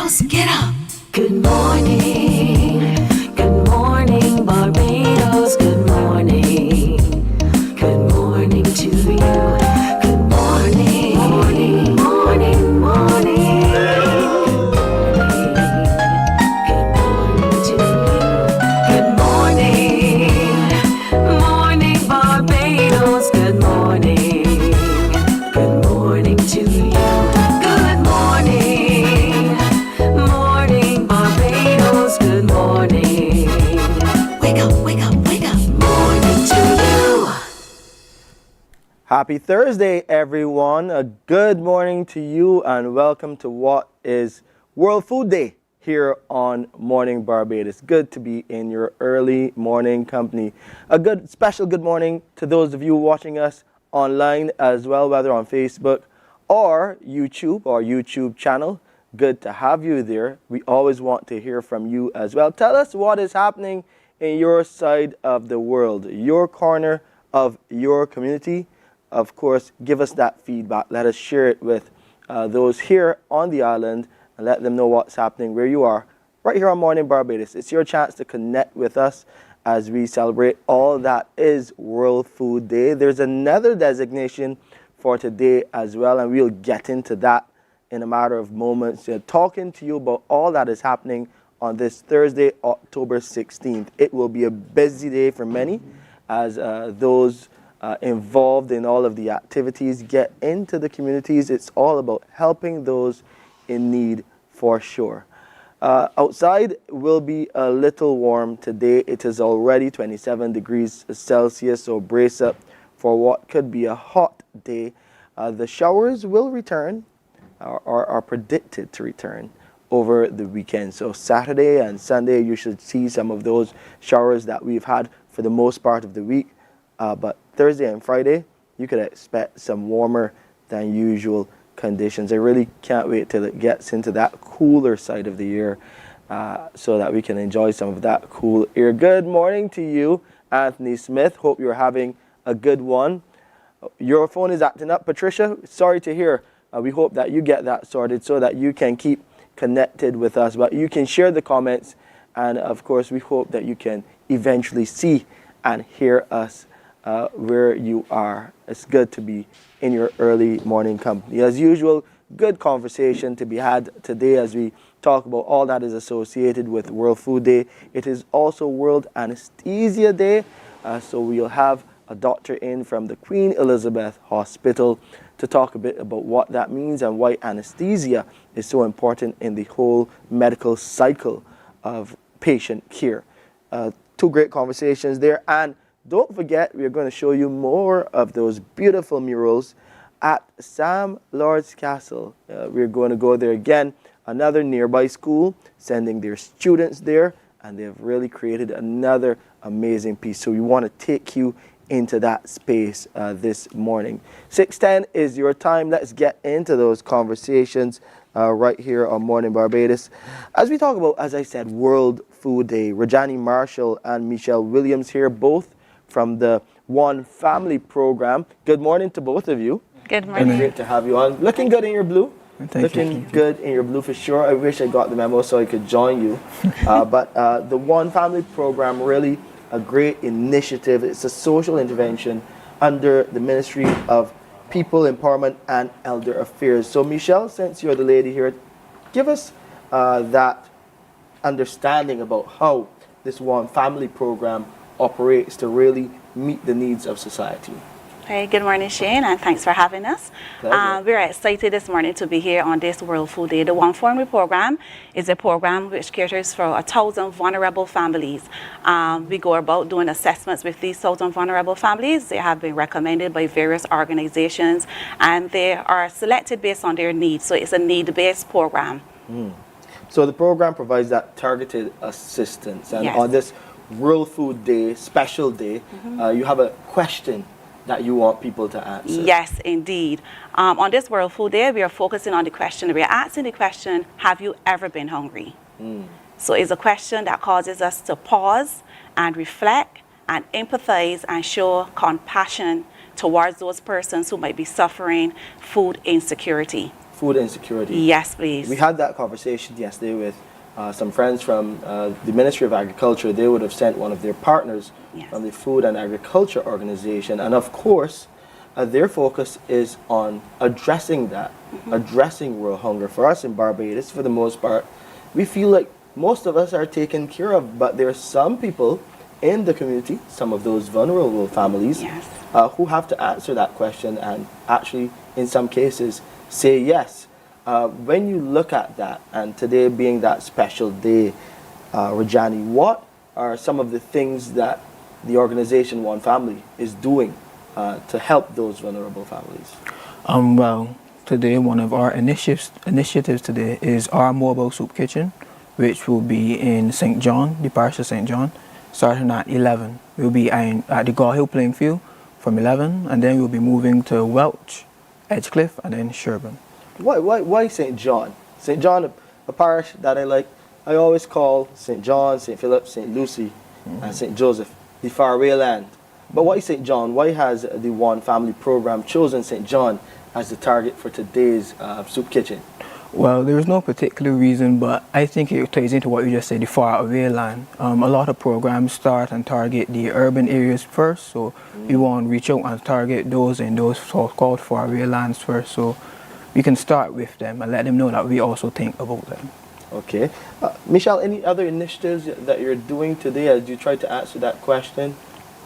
Barbados, get up. Good morning. Good morning, Barbados. Good morning. Good morning to you. Good morning. Morning, morning, morning. Good morning to you. Good morning. Morning, Barbados. Good morning. Good morning to you. Good morning. Morning, Barbados. Good morning. Wake up, wake up, wake up. Morning to you. Happy Thursday, everyone. A good morning to you and welcome to what is World Food Day here on Morning Barbados. Good to be in your early morning company. A good special good morning to those of you watching us online as well, whether on Facebook or YouTube channel. Good to have you there. We always want to hear from you as well. Tell us what is happening in your side of the world, your corner of your community. Of course, give us that feedback. Let us share it with those here on the island and let them know what's happening where you are right here on Morning Barbados. It's your chance to connect with us as we celebrate all that is World Food Day. There's another designation for today as well, and we'll get into that in a matter of moments. Talking to you about all that is happening on this Thursday, October 16th. It will be a busy day for many as those involved in all of the activities get into the communities. It's all about helping those in need for sure. Outside will be a little warm today. It is already 27 degrees Celsius, so brace up for what could be a hot day. The showers will return or are predicted to return over the weekend. So Saturday and Sunday, you should see some of those showers that we've had for the most part of the week. But Thursday and Friday, you could expect some warmer than usual conditions. I really can't wait till it gets into that cooler side of the year so that we can enjoy some of that cool air. Good morning to you, Anthony Smith. Hope you're having a good one. Your phone is acting up, Patricia. Sorry to hear. We hope that you get that sorted so that you can keep connected with us. But you can share the comments, and of course, we hope that you can eventually see and hear us where you are. It's good to be in your early morning company. As usual, good conversation to be had today as we talk about all that is associated with World Food Day. It is also World Anesthesia Day, so we'll have a doctor in from the Queen Elizabeth Hospital to talk a bit about what that means and why anesthesia is so important in the whole medical cycle of patient care. Two great conversations there, and don't forget, we are going to show you more of those beautiful murals at Sam Lord's Castle. We're going to go there again, another nearby school, sending their students there, and they've really created another amazing piece. So we want to take you into that space this morning. 6:10 is your time. Let's get into those conversations right here on Morning Barbados. As we talk about, as I said, World Food Day, Rajani Marshall and Michelle Williams here, both from the One Family program. Good morning to both of you. Good morning. Great to have you on. Looking good in your blue. Thank you. Good in your blue for sure. I wish I got the memo so I could join you. But the One Family program, really a great initiative. It's a social intervention under the Ministry of People Empowerment and Elder Affairs. So Michelle, since you're the lady here, give us that understanding about how this One Family program operates to really meet the needs of society. Hey, good morning, Shane, and thanks for having us. We're excited this morning to be here on this World Food Day. The One Family program is a program which caters for 1,000 vulnerable families. We go about doing assessments with these 1,000 vulnerable families. They have been recommended by various organizations, and they are selected based on their needs. So it's a need-based program. So the program provides that targeted assistance. And Yes. on this World Food Day, special day, you have a question that you want people to answer. Yes, indeed. On this World Food Day, we are focusing on the question, we are asking the question, have you ever been hungry? So it's a question that causes us to pause and reflect and empathize and show compassion towards those persons who might be suffering food insecurity. food insecurity. Yes, please. We had that conversation yesterday with some friends from the Ministry of Agriculture. They would have sent one of their partners Yes. from the Food and Agriculture Organization. And of course, their focus is on addressing that, addressing world hunger. For us in Barbados, for the most part, we feel like most of us are taken care of, but there are some people in the community, some of those vulnerable families, Yes. who have to answer that question and actually, in some cases, say yes. When you look at that, and today being that special day, Rajani, what are some of the things that the organization One Family is doing to help those vulnerable families? Well, today one of our initiatives today is our mobile soup kitchen, which will be in St. John, the parish of St. John, starting at 11. We'll be at the Gaw Hill playing field from 11, and then we'll be moving to Welch, Edgecliff, and then Sherburne. Why St. John? St. John, a parish that I like. I always call St. John, St. Philip, St. Lucy, and St. Joseph, the faraway land. But why St. John? Why has the One Family program chosen St. John as the target for today's soup kitchen? Well, there is no particular reason, but I think it plays into what you just said, the far away land. A lot of programs start and target the urban areas first, so we want to reach out and target those in those so-called far away lands first. So we can start with them and let them know that we also think about them. Okay. Michelle, any other initiatives that you're doing today as you try to answer that question?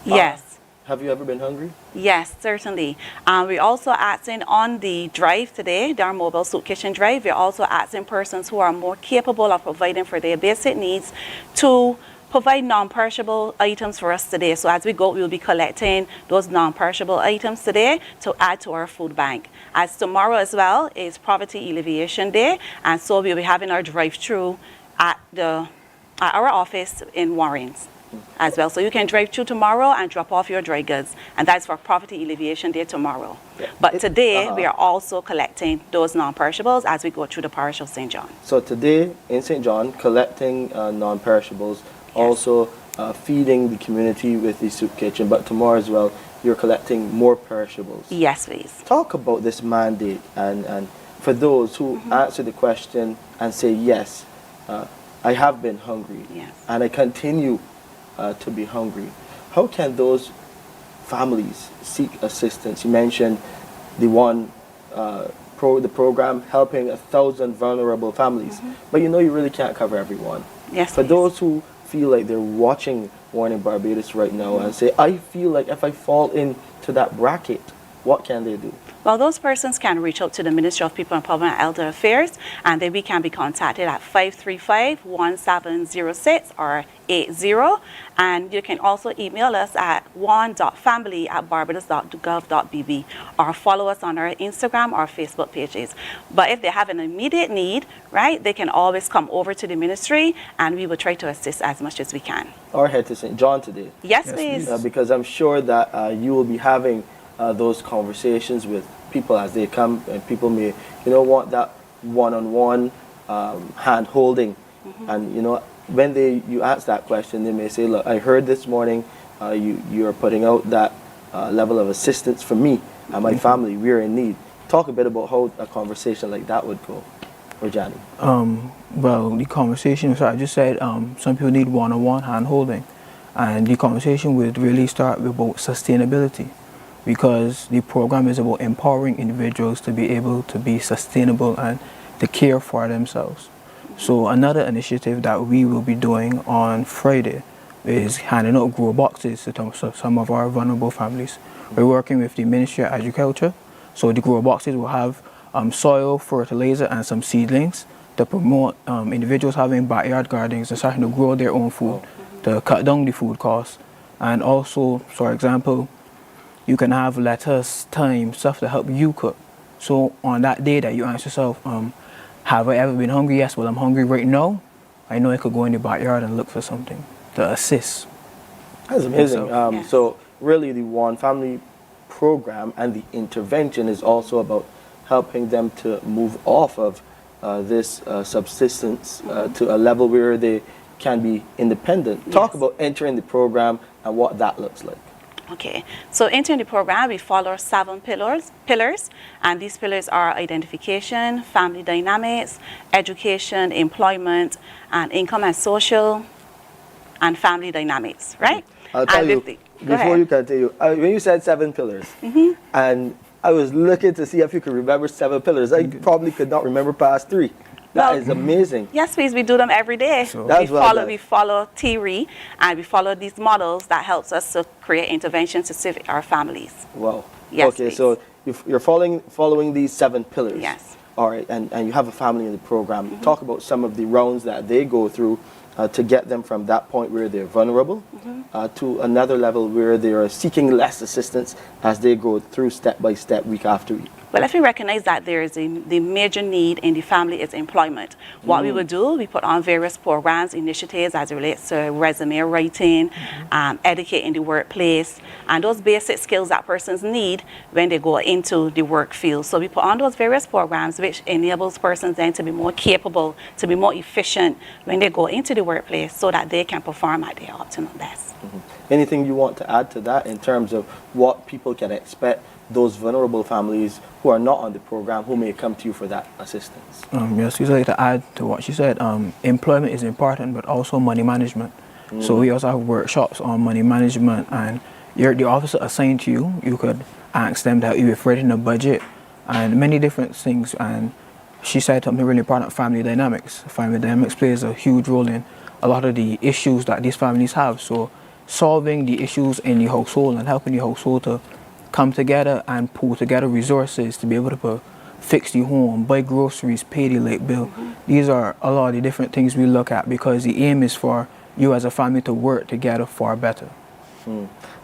Yes. Have you ever been hungry? Yes, certainly. We're also asking on the drive today, our mobile soup kitchen drive, we're also asking persons who are more capable of providing for their basic needs to provide non-perishable items for us today. So as we go, we'll be collecting those non-perishable items today to add to our food bank. As tomorrow as well is Poverty Alleviation Day, and so we'll be having our drive-through at our office in Warrens as well. So you can drive through tomorrow and drop off your dry goods, and that's for Poverty Alleviation Day tomorrow. Yeah. But today we are also collecting those non-perishables as we go through the parish of St. John. So today in St. John, collecting non-perishables, also feeding the community with the soup kitchen, but tomorrow as well, you're collecting more perishables. Yes, please. Talk about this mandate and for those who answer the question and say, yes, I have been hungry Yes. and I continue to be hungry. How can those families seek assistance? You mentioned the program helping 1,000 vulnerable families, but you know you really can't cover everyone. Yes, For please. those who feel like they're watching Mornin Barbados right now and say, I feel like if I fall into that bracket, what can they do? Well, those persons can reach out to the Ministry of People, Empowerment and Elder Affairs, and then we can be contacted at 535-1706 or 80. And you can also email us at one.family@barbados.gov.bb or follow us on our Instagram or Facebook pages. But if they have an immediate need, right, they can always come over to the ministry and we will try to assist as much as we can. Or head to St. John today. Yes, Yes, please. Because I'm sure that you will be having those conversations with people as they come, and people may, want that one-on-one hand holding. And when you ask that question, they may say, look, I heard this morning you're putting out that level of assistance for me and my family. We're in need. Talk a bit about how a conversation like that would go, Rajani. Well, the conversation, so I just said some people need one-on-one hand holding, and the conversation would really start with about sustainability, because the program is about empowering individuals to be able to be sustainable and to care for themselves. So another initiative that we will be doing on Friday is handing out grow boxes to some of our vulnerable families. We're working with the Ministry of Agriculture, so the grow boxes will have soil, fertilizer, and some seedlings to promote individuals having backyard gardens and starting to grow their own food, to cut down the food costs. And also, for example, you can have lettuce, thyme, stuff to help you cook. So on that day that you ask yourself, have I ever been hungry? Yes, well, I'm hungry right now. I know I could go in the backyard and look for something to assist. That's amazing. Yes. So really the One Family program and the intervention is also about helping them to move off of this subsistence to a level where they can be independent. Yes. Talk about entering the program and what that looks like. Okay, so entering the program, we follow 7 pillars, and these pillars are identification, family dynamics, education, employment, and income and social, and family dynamics, right? I'll tell you, before you continue, when you said 7 pillars, and I was looking to see if you could remember 7 pillars, I probably could not remember past 3. That is amazing. Yes, please. We do them every day. So We follow theory, and we follow these models that helps us to create interventions to serve our families. Wow. Yes, okay, please. so you're following these 7 pillars. Yes. All right, and you have a family in the program. Talk about some of the rounds that they go through to get them from that point where they're vulnerable to another level where they are seeking less assistance as they go through step by step, week after week. Well, if we recognize that there is the major need in the family is employment, what we will do, we put on various programs, initiatives as it relates to resume writing, etiquette in the workplace, and those basic skills that persons need when they go into the work field. So we put on those various programs which enables persons then to be more capable, to be more efficient when they go into the workplace so that they can perform at their optimum best. Anything you want to add to that in terms of what people can expect, those vulnerable families who are not on the program, who may come to you for that assistance? Yes, I'd like to add to what she said. Employment is important, but also money management. So we also have workshops on money management, and the officer assigned to you, you could ask them to help you with writing a budget and many different things. And she said something really important, family dynamics. Family dynamics plays a huge role in a lot of the issues that these families have. So solving the issues in the household and helping the household to come together and pull together resources to be able to fix the home, buy groceries, pay the light bill. These are a lot of the different things we look at because the aim is for you as a family to work together far better.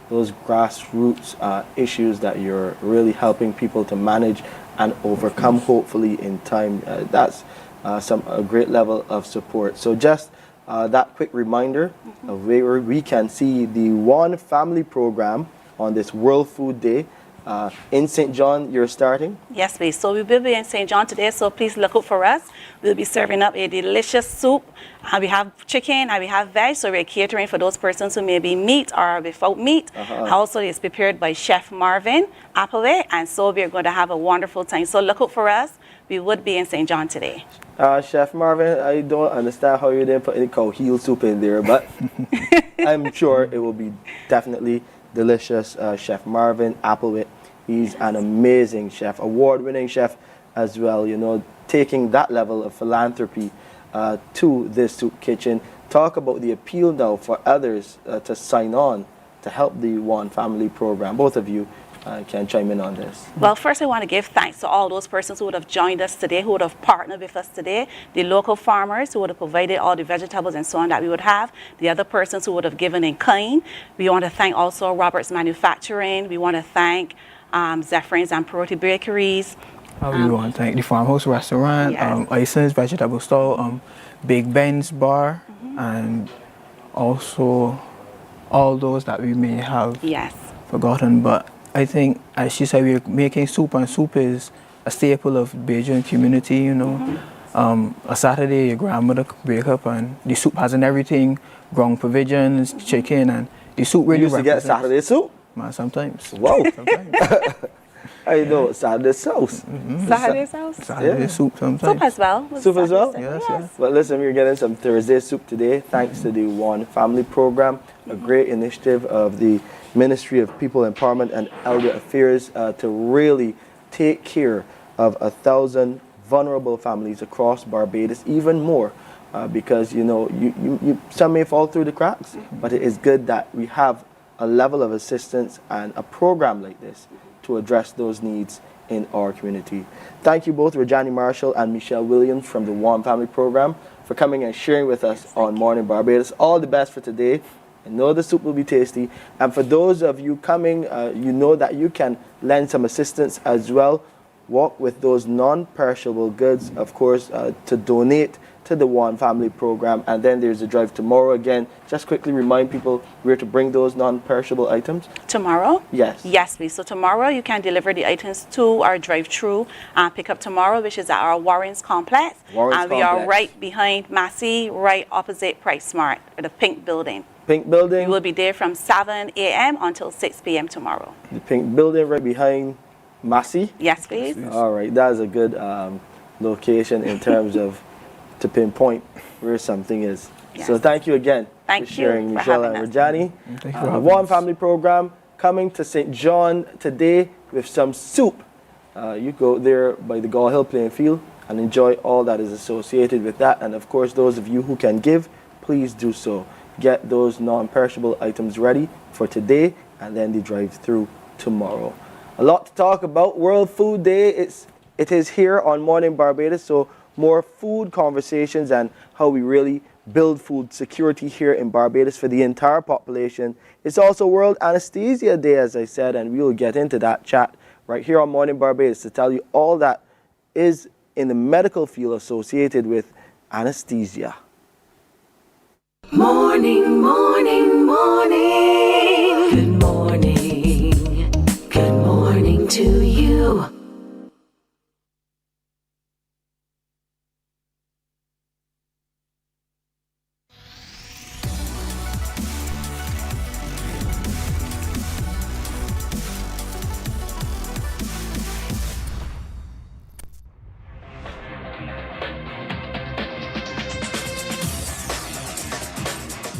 Those grassroots issues that you're really helping people to manage and overcome, hopefully in time, that's a great level of support. So just that quick reminder of where we can see the One Family Program on this World Food Day. In St. John, you're starting? Yes, please. So we will be in St. John today, so please look out for us. We'll be serving up a delicious soup. We have chicken and we have veg, so we're catering for those persons who may be meat or without meat. Also, it's prepared by Chef Marvin Appleway, and so we're going to have a wonderful time. So look out for us. We would be in St. John today. Chef Marvin, I don't understand how you didn't put any cow heel soup in there, but I'm sure it will be definitely delicious. Chef Marvin Applewhite, he's an amazing chef, award-winning chef as well, you know, taking that level of philanthropy to this soup kitchen. Talk about the appeal now for others to sign on to help the One Family Program. Both of you can chime in on this. Well, first I want to give thanks to all those persons who would have joined us today, who would have partnered with us today, the local farmers who would have provided all the vegetables and so on that we would have, the other persons who would have given in kind. We want to thank also Robert's Manufacturing. We want to thank Zephyrins and Perotti Bakeries. We want to thank the Farmhouse Restaurant, Yes. Ison's Vegetable Store, Big Ben's Bar, and also all those that we may have forgotten. But I think, as she said, we're making soup, and soup is a staple of Bajan community, you know. A Saturday, your grandmother could wake up and the soup has in everything, ground provisions, chicken, and the soup really You used to get Saturday soup? Man, sometimes. Wow. Sometimes. I know, Saturday sauce. Saturday sauce? Saturday soup sometimes. Soup as well. Soup as well? Yes. But listen, we're getting some Thursday soup today thanks to the One Family Program, a great initiative of the Ministry of People Empowerment and Elder Affairs to really take care of 1,000 vulnerable families across Barbados, even more, because you know some may fall through the cracks, but it is good that we have a level of assistance and a program like this to address those needs in our community. Thank you both, Rajani Marshall and Michelle Williams from the One Family Program, for coming and sharing with us on Morning Barbados. All the best for today. I know the soup will be tasty. And for those of you coming, you know that you can lend some assistance as well. Walk with those non-perishable goods, of course, to donate to the One Family Program. And then there's a drive tomorrow again. Just quickly remind people where to bring those non-perishable items. Tomorrow? Yes. Yes, please. So tomorrow you can deliver the items to our drive-through pick up tomorrow, which is at our Warren's Complex. Warren's We are Complex. right behind Massey, right opposite Price Smart, the pink building. Pink We building? will be there from 7 a.m. until 6 p.m. tomorrow. The pink building right behind Massey? Yes, please. All right, that is a good location in terms of to pinpoint where something is. Yes. So thank you again Thank for you sharing, for Michelle and having us. Rajani. Thank you for The having Warm us. Family Program coming to St. John today with some soup. You go there by the Gull Hill playing field and enjoy all that is associated with that. And of course, those of you who can give, please do so. Get those non-perishable items ready for today and then the drive-through tomorrow. A lot to talk about. World Food Day, it is here on Morning Barbados, so more food conversations and how we really build food security here in Barbados for the entire population. It's also World Anesthesia Day, as I said, and we will get into that chat right here on Morning Barbados to tell you all that is in the medical field associated with anesthesia. Morning, morning, morning. Good morning. Good morning to you.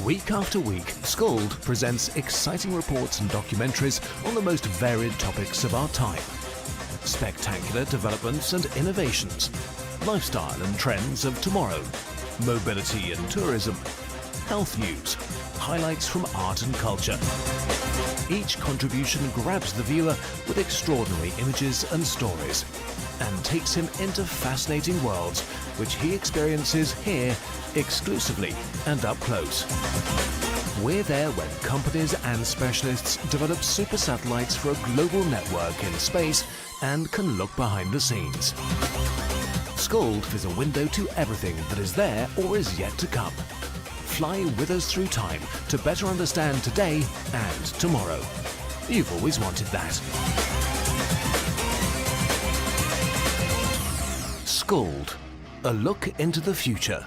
Week after week, Scold presents exciting reports and documentaries on the most varied topics of our time. Spectacular developments and innovations, lifestyle and trends of tomorrow, mobility and tourism, health news, highlights from art and culture. Each contribution grabs the viewer with extraordinary images and stories and takes him into fascinating worlds which he experiences here exclusively and up close. We're there when companies and specialists develop super satellites for a global network in space and can look behind the scenes. Scold is a window to everything that is there or is yet to come. Fly with us through time to better understand today and tomorrow. You've always wanted that. Scold, a look into the future.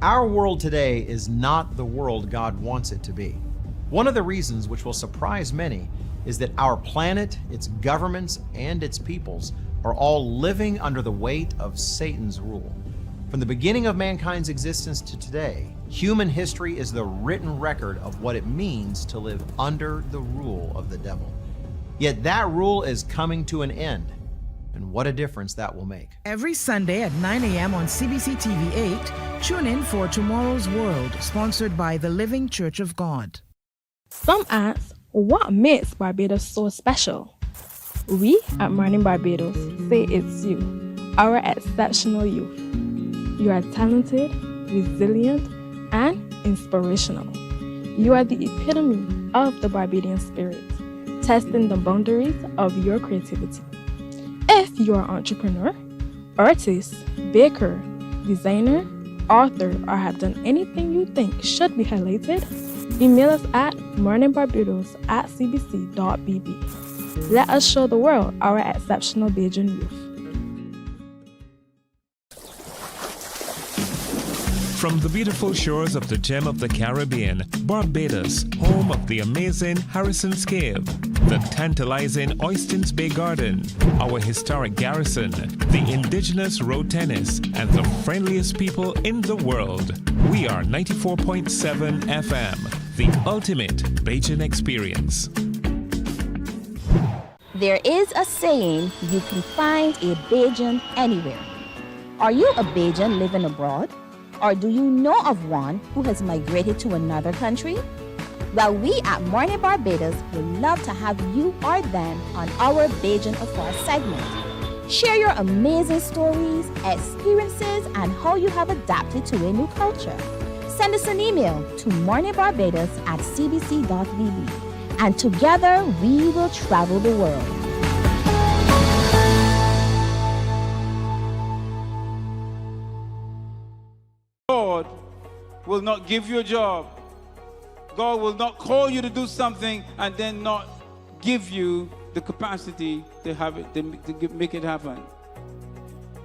Our world today is not the world God wants it to be. One of the reasons, which will surprise many, is that our planet, its governments, and its peoples are all living under the weight of Satan's rule. From the beginning of mankind's existence to today, human history is the written record of what it means to live under the rule of the devil. Yet that rule is coming to an end, and what a difference that will make. Every Sunday at 9 a.m. on CBC TV 8, tune in for Tomorrow's World, sponsored by the Living Church of God. Some ask, what makes Barbados so special? We at Mornin Barbados say it's you, our exceptional youth. You are talented, resilient, and inspirational. You are the epitome of the Barbadian spirit, testing the boundaries of your creativity. If you are an entrepreneur, artist, baker, designer, author, or have done anything you think should be highlighted, email us at morninbarbados@cbc.bb. Let us show the world our exceptional Bajan youth. From the beautiful shores of the gem of the Caribbean, Barbados, home of the amazing Harrison's Cave, the tantalizing Oystins Bay Garden, our historic garrison, the indigenous road tennis, and the friendliest people in the world. We are 94.7 FM, the ultimate Bajan experience. There is a saying, you can find a Bajan anywhere. Are you a Bajan living abroad? Or do you know of one who has migrated to another country? Well, we at Mornin Barbados would love to have you or them on our Bajan Afar segment. Share your amazing stories, experiences, and how you have adapted to a new culture. Send us an email to morninbarbados@cbc.bb, and together we will travel the world. God will not give you a job. God will not call you to do something and then not give you the capacity to have it, to make it happen.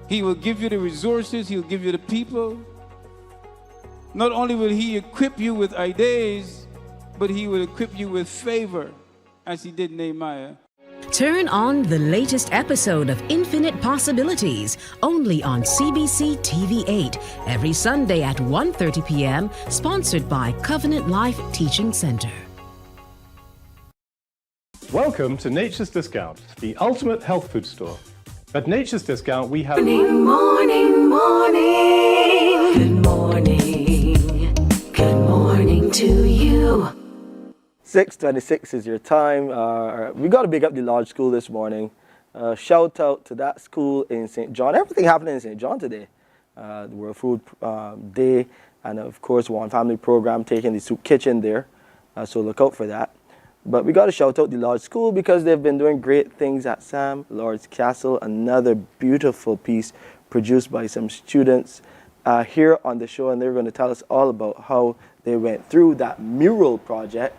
He will give you the resources, he'll give you the people, Not only will he equip you with ideas, but he will equip you with favor, as he did Nehemiah. Turn on the latest episode of Infinite Possibilities, only on CBC TV8, every Sunday at 1:30 p.m., sponsored by Covenant Life Teaching Center. Welcome to Nature's Discount, the ultimate health food store. At Nature's Discount, we have... Morning, morning, morning. Good morning. Good morning to you. 6:26 is your time. We got to big up the Lodge School this morning. Shout out to that school in St. John. Everything happening in St. John today. The World Food Day, and of course One Family Program taking the soup kitchen there. So look out for that. But we got to shout out the Lodge School because they've been doing great things at Sam Lord's Castle. Another beautiful piece produced by some students here on the show, and they're going to tell us all about how they went through that mural project.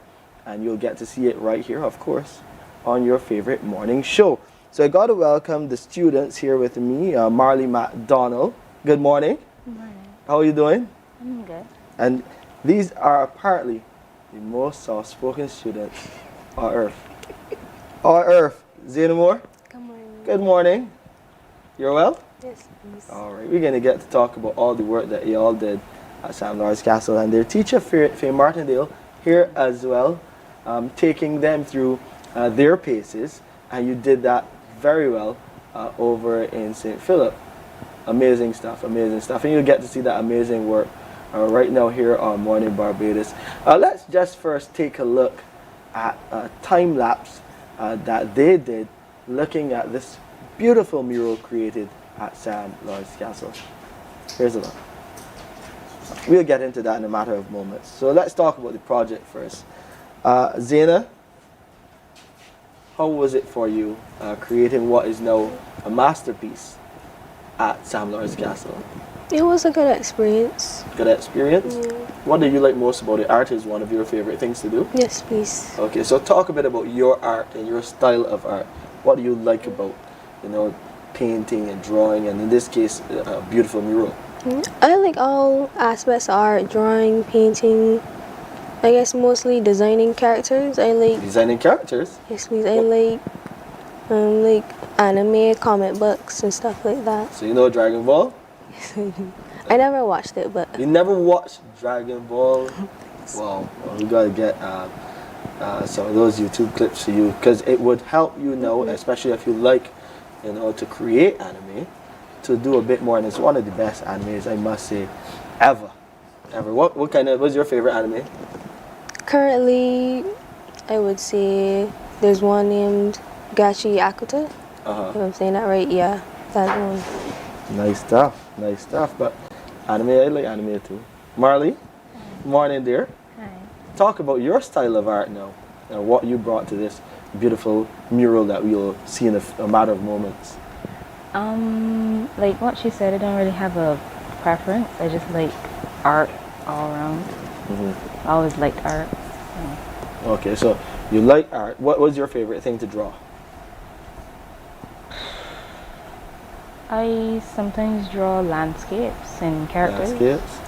And you'll get to see it right here, of course, on your favorite morning show. So I got to welcome the students here with me, Marley McDonald. Good morning. Good morning. How are you doing? I'm good. And these are apparently the most soft-spoken students on earth. On earth. Zena Moore? Good morning. Good morning. You're well? Yes, please. All right. We're going to get to talk about all the work that y'all did at Sam Lord's Castle. And their teacher, Faye Martindale, here as well. Taking them through their paces, and you did that very well over in St. Philip. Amazing stuff, and you'll get to see that amazing work right now here on Morning Barbados. Let's just first take a look at a time lapse that they did looking at this beautiful mural created at Sam Lord's Castle. Here's a look. We'll get into that in a matter of moments. So let's talk about the project first. Zena, how was it for you creating what is now a masterpiece at Sam Lord's Castle? It was a good experience. Good experience? Yeah. What did you like most about it? Art is one of your favorite things to do? Yes, please. Okay, so talk a bit about your art and your style of art. What do you like about, painting and drawing, and in this case, a beautiful mural? I like all aspects of art, drawing, painting. I guess mostly designing characters. I like designing characters. Yes, please. I like anime, comic books, and stuff like that. So you know Dragon Ball? Yes, I do. I never watched it, but you never watched Dragon Ball? Wow, well, we gotta get some of those YouTube clips for you because it would help you know, especially if you like, to create anime, to do a bit more. And it's one of the best animes, I must say, ever. What's your favorite anime? Currently, I would say there's one named Gachi Akuta. If I'm saying that right, yeah, that one. Nice stuff. But anime, I like anime too. Marley, morning dear. Hi. Talk about your style of art now, and what you brought to this beautiful mural that we'll see in a matter of moments. Like what she said, I don't really have a preference. I just like art all around. I always liked art. So. Okay, so you like art. What was your favorite thing to draw? I sometimes draw landscapes and characters. Landscapes?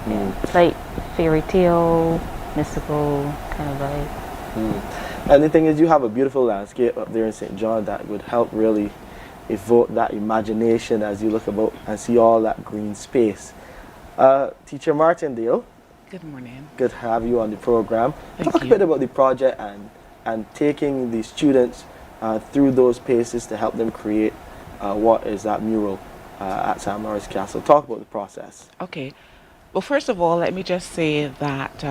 Yeah, it's like fairy tale, mystical kind of vibe. And the thing is, you have a beautiful landscape up there in St. John that would help really evoke that imagination as you look about and see all that green space. Teacher Martindale. Good morning. Good to have you on the program. Thank Talk you. a bit about the project and taking the students through those paces to help them create what is that mural at Sam Lord's Castle. Talk about the process. Okay. Well, first of all, let me just say that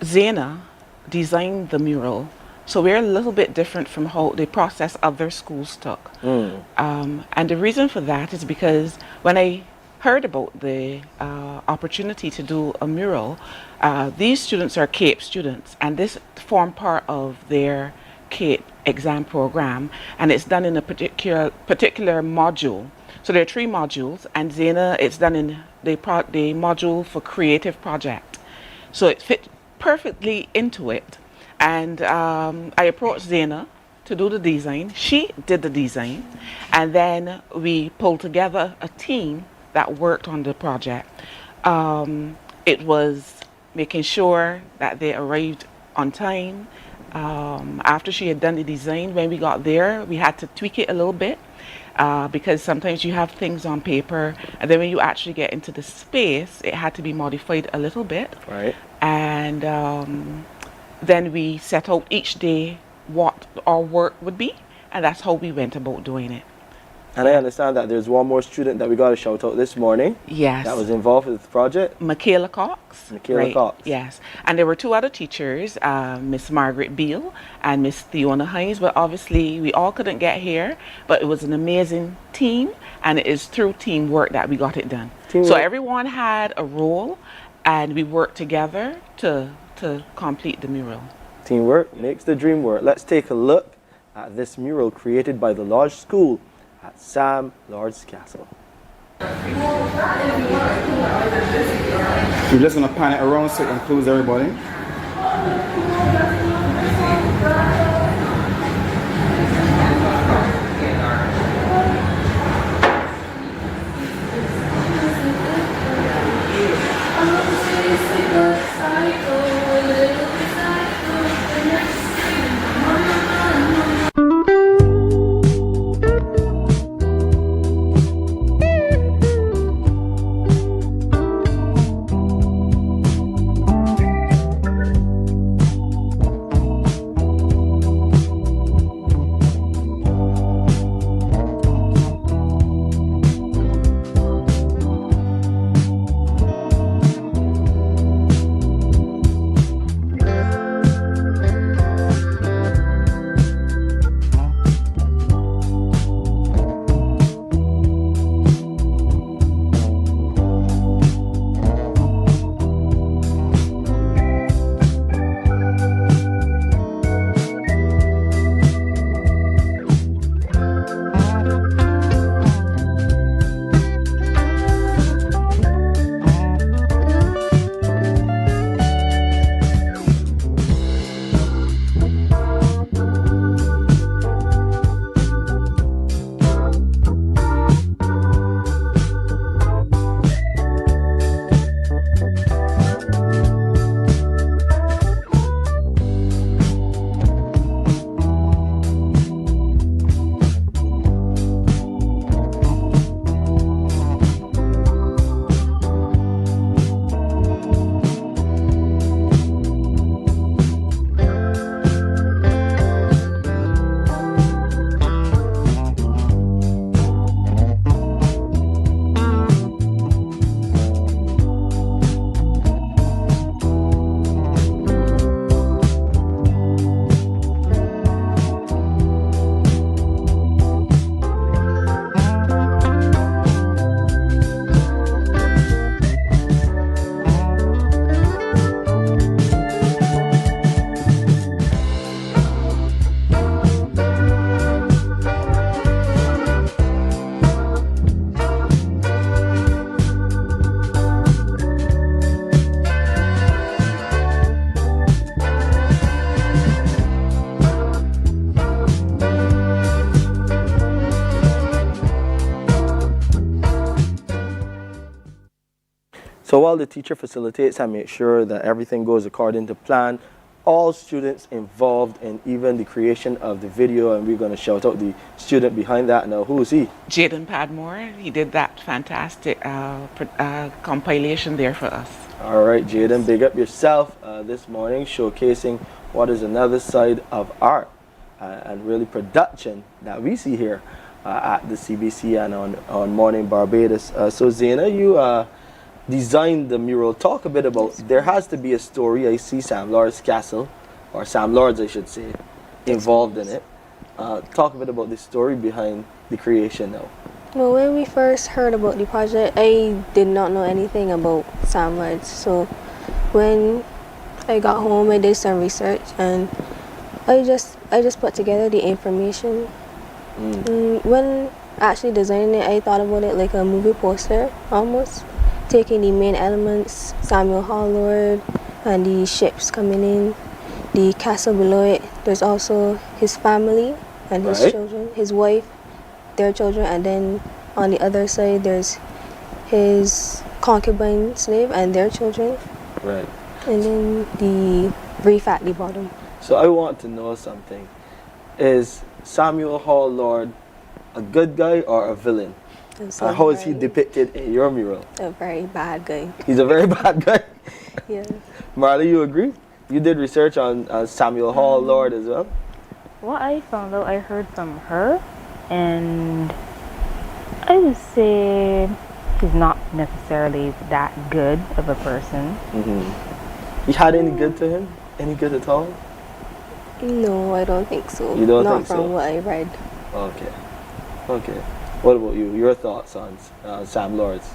Zena designed the mural, so we're a little bit different from how the process other schools took. And the reason for that is because when I heard about the opportunity to do a mural, these students are CAPE students, and this formed part of their CAPE exam program, and it's done in a particular module. So there are 3 modules, and Zena, it's done in the module for creative project. So it fit perfectly into it. And I approached Zena to do the design. She did the design, and then we pulled together a team that worked on the project. It was making sure that they arrived on time. After she had done the design, when we got there, we had to tweak it a little bit because sometimes you have things on paper, and then when you actually get into the space, it had to be modified a little bit. Right. And then we set out each day what our work would be, and that's how we went about doing it. And I understand that there's one more student that we got to shout out this morning. Yes. That was involved with the project. Michaela Cox. Michaela Cox. Yes. And there were two other teachers, Miss Margaret Beale and Miss Theona Hines. But obviously, we all couldn't get here. But it was an amazing team. And it is through teamwork that we got it done. Teamwork. So everyone had a role. And we worked together to complete the mural. Teamwork makes the dream work. Let's take a look at this mural created by the Lodge School at Sam Lord's Castle. We're just going to pan it around so it includes everybody. So while the teacher facilitates and makes sure that everything goes according to plan, all students involved in even the creation of the video, and we're going to shout out the student behind that now. Who is he? Jaden Padmore. He did that fantastic compilation there for us. All right, Jaden, big up yourself this morning, showcasing what is another side of art and really production that we see here at the CBC and on Mornin Barbados. So Zaina, you designed the mural. Talk a bit about, there has to be a story. I see Sam Lord's Castle, or Sam Lord's I should say, involved in it. Talk a bit about the story behind the creation now. Well, when we first heard about the project, I did not know anything about Sam Lord's. So when I got home, I did some research and I just put together the information. When actually designing it, I thought about it like a movie poster almost. Taking the main elements, Samuel Hallward and the ships coming in, the castle below it. There's also his family and his children, his wife, their children, and then on the other side there's his concubine slave and their children. Right. And then the reef at the bottom. So I want to know something. Is Samuel Hall Lord a good guy or a villain? And how is he depicted in your mural? A very bad guy. He's a very bad guy? Yeah. Marley, you agree? You did research on Samuel Hall Lord as well? What I found out, I heard from her, and I would say he's not necessarily that good of a person. You had any good to him? Any good at all? No, I don't think so. You don't not think so? from what I read. Okay. Okay. What about you? Your thoughts on Sam Lords?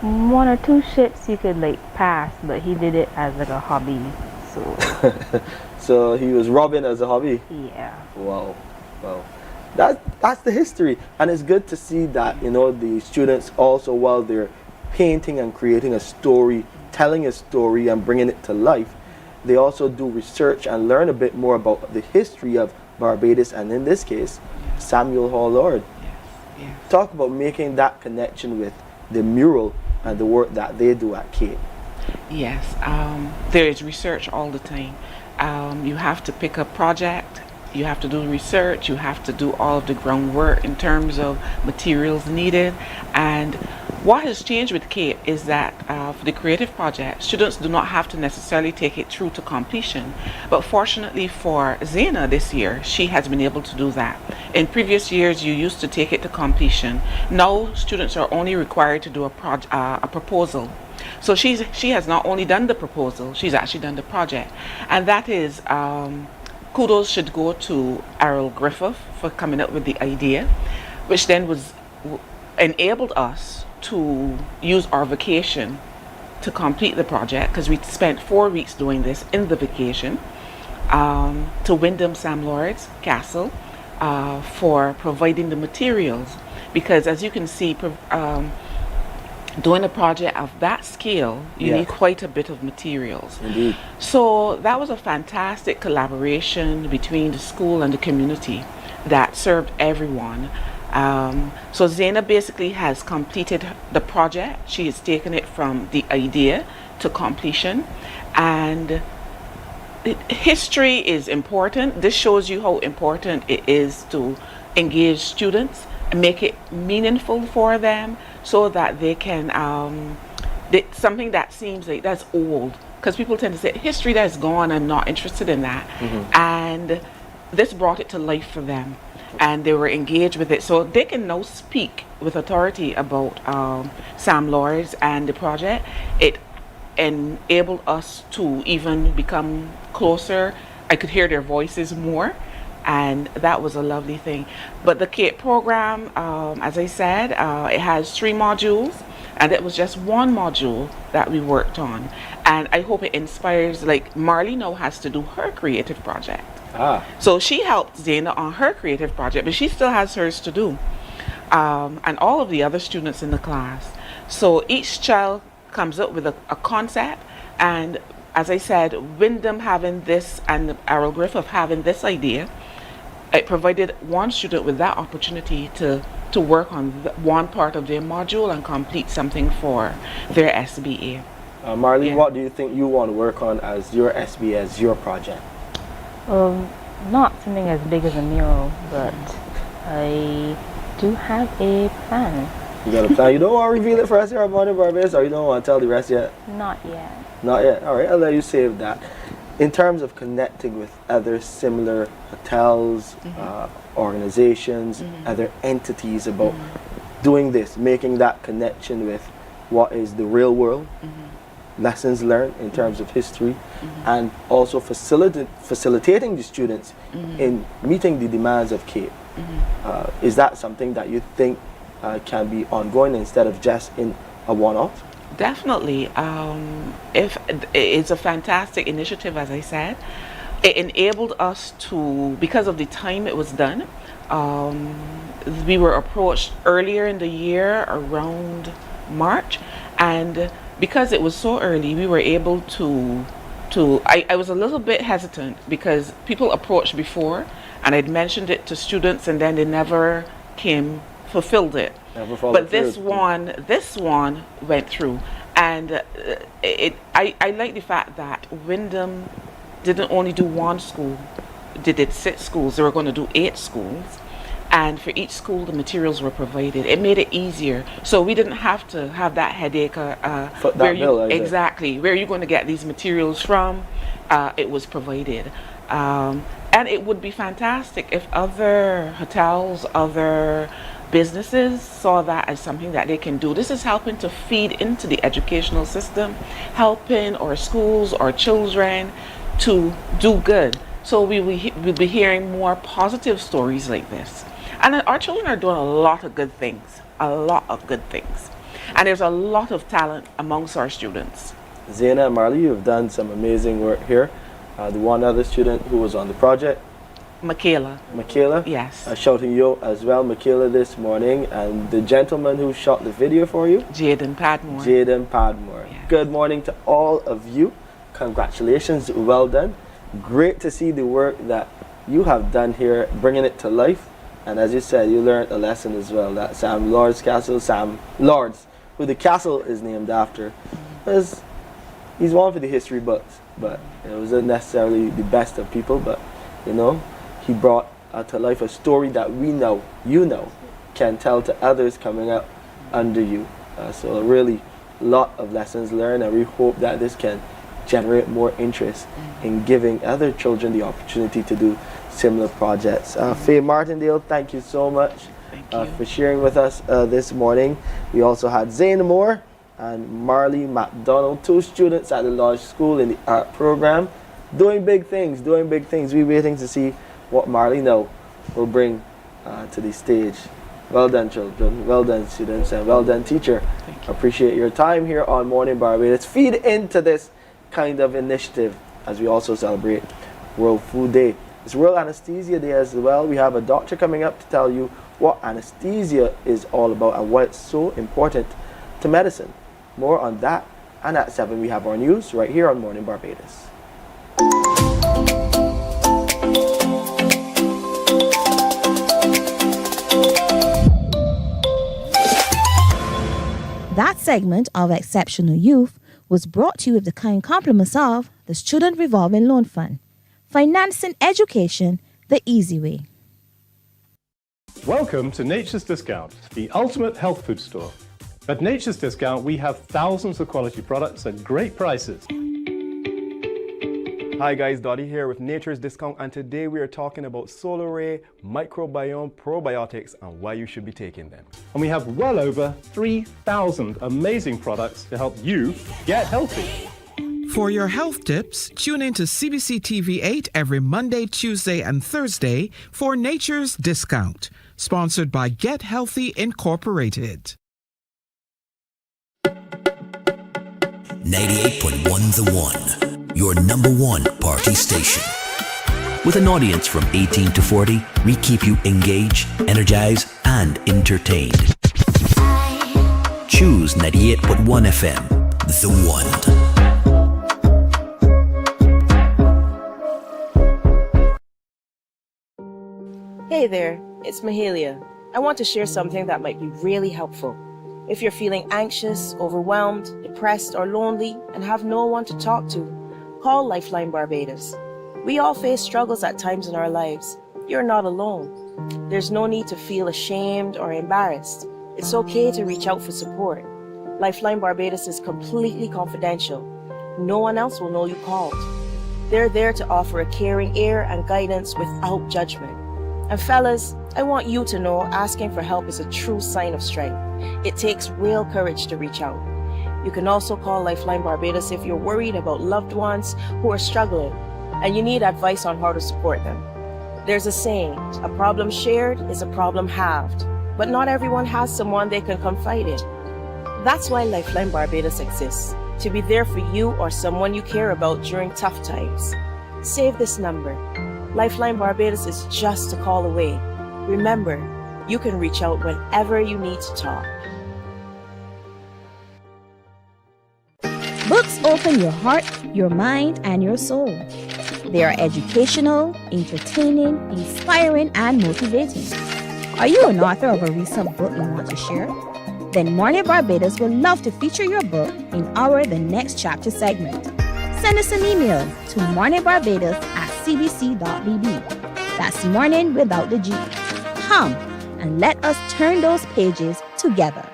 One or two shits you could like pass, but he did it as like a hobby. So So he was robbing as a hobby? yeah. Wow. Wow. That's the history. And it's good to see that, you know, the students also, while they're painting and creating a story, telling a story and bringing it to life, they also do research and learn a bit more about the history of Barbados, and in this case, Samuel Hall Lord. Talk about making that connection with the mural and the work that they do at Cape. Yes, there is research all the time. You have to pick a project, you have to do research, you have to do all of the groundwork in terms of materials needed. And what has changed with Cape is that for the creative project, students do not have to necessarily take it through to completion. But fortunately for Zaina this year, she has been able to do that. In previous years, you used to take it to completion. Now students are only required to do a proposal. So she has not only done the proposal, she's actually done the project. And that is, kudos should go to Errol Griffith for coming up with the idea, which then enabled us to use our vacation to complete the project, because we spent 4 weeks doing this in the vacation, to Wyndham Sam Lord's Castle for providing the materials. Because as you can see, doing a project of that scale, you need quite a bit of materials. Indeed. So that was a fantastic collaboration between the school and the community that served everyone. So Zaina basically has completed the project. She has taken it from the idea to completion. And history is important. This shows you how important it is to engage students, make it meaningful for them, so that they can, something that seems like that's old, because people tend to say, history that's gone, I'm not interested in that. And this brought it to life for them, and they were engaged with it. So they can now speak with authority about Sam Lords and the project. It enabled us to even become closer. I could hear their voices more, and that was a lovely thing. But the Cape program, as I said, it has 3 modules, and it was just one module that we worked on. And I hope it inspires, like Marley now has to do her creative project. So she helped Zaina on her creative project, but she still has hers to do. And all of the other students in the class. So each child comes up with a concept, and as I said, Wyndham having this and Errol Griffith having this idea, it provided one student with that opportunity to work on one part of their module and complete something for their SBA. Marlene, what do you think you want to work on as your SBA, as your project? Not something as big as a mural, but I do have a plan. You got a plan? You don't want to reveal it for us here at Mornin Barbados, or you don't want to tell the rest yet? Not yet. Not yet? Alright, I'll let you save that. In terms of connecting with other similar hotels, organizations, other entities about doing this, making that connection with what is the real world, lessons learned in terms of history, and also facilitating the students in meeting the demands of Cape. Is that something that you think can be ongoing instead of just in a one-off? Definitely. If it's a fantastic initiative, as I said. It enabled us to, because of the time it was done, we were approached earlier in the year, around March, and because it was so early, we were able to I was a little bit hesitant because people approached before, and I'd mentioned it to students, and then they never came fulfilled it. But this one went through, and I like the fact that Wyndham didn't only do one school, they did 6 schools. They were going to do 8 schools, and for each school the materials were provided. It made it easier, so we didn't have to have that headache. Where you're going to get these materials from. It was provided. And it would be fantastic if other hotels, other businesses saw that as something that they can do. This is helping to feed into the educational system, helping our schools, our children to do good. So we'll be hearing more positive stories like this. And our children are doing a lot of good things, And there's a lot of talent amongst our students. Zaina and Marley, you've done some amazing work here. The one other student who was on the project, Michaela. Yes. Shouting you as well, Michaela, this morning. And the gentleman who shot the video for you, Jaden Padmore. Yes. Good morning to all of you. Congratulations, well done. Great to see the work that you have done here, bringing it to life. And as you said, you learned a lesson as well, that Sam Lord's, who the castle is named after, he's one for the history books, but it wasn't necessarily the best of people, but he brought to life a story that can tell to others coming up under you. So really lot of lessons learned, and we hope that this can generate more interest in giving other children the opportunity to do similar projects. Faye Martindale, thank you so much for sharing with us this morning. We also had Zane Moore and Marley McDonald, 2 students at the Lodge School in the art program, doing big things. We're waiting to see what Marley now will bring to the stage. Well done, children. Well done, students, and well done, teacher. Appreciate your time here on Morning Barbados. Feed into this kind of initiative as we also celebrate World Food Day. It's World Anesthesia Day as well. We have a doctor coming up to tell you what anesthesia is all about and why it's so important to medicine. More on that, and at 7 we have our news right here on Morning Barbados. That segment of Exceptional Youth was brought to you with the kind compliments of the Student Revolving Loan Fund. Financing education the easy way. Welcome to Nature's Discount, the ultimate health food store. At Nature's Discount, we have thousands of quality products at great prices. Hi guys, Dottie here with Nature's Discount, and today we are talking about Solar Ray Microbiome Probiotics and why you should be taking them. And we have well over 3,000 amazing products to help you get healthy. For your health tips, tune in to CBC TV 8 every Monday, Tuesday, and Thursday for Nature's Discount, sponsored by Get Healthy Incorporated. 98.1 The One, your number one party station. With an audience from 18 to 40, we keep you engaged, energized, and entertained. Choose 98.1 FM, The One. Hey there, it's Mahalia. I want to share something that might be really helpful. If you're feeling anxious, overwhelmed, depressed, or lonely and have no one to talk to, call Lifeline Barbados. We all face struggles at times in our lives. You're not alone. There's no need to feel ashamed or embarrassed. It's okay to reach out for support. Lifeline Barbados is completely confidential. No one else will know you called. They're there to offer a caring ear and guidance without judgment. And fellas, I want you to know asking for help is a true sign of strength. It takes real courage to reach out. You can also call Lifeline Barbados if you're worried about loved ones who are struggling and you need advice on how to support them. There's a saying, a problem shared is a problem halved, but not everyone has someone they can confide in. That's why Lifeline Barbados exists, to be there for you or someone you care about during tough times. Save this number. Lifeline Barbados is just a call away. Remember, you can reach out whenever you need to talk. Books open your heart, your mind, and your soul. They are educational, entertaining, inspiring, and motivating. Are you an author of a recent book you want to share? Then Mornin Barbados would love to feature your book in our The Next Chapter segment. Send us an email to morninbarbados@cbc.bb. That's morning without the G. Come and let us turn those pages together.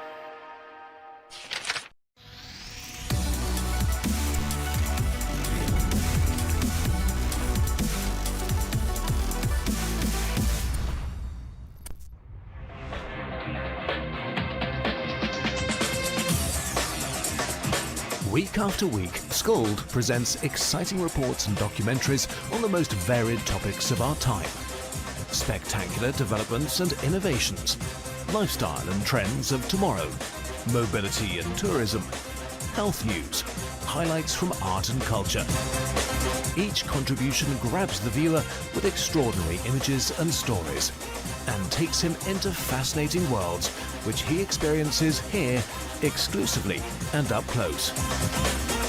Week after week, Scold presents exciting reports and documentaries on the most varied topics of our time. Spectacular developments and innovations, lifestyle and trends of tomorrow, mobility and tourism, health news, highlights from art and culture. Each contribution grabs the viewer with extraordinary images and stories and takes him into fascinating worlds which he experiences here exclusively and up close.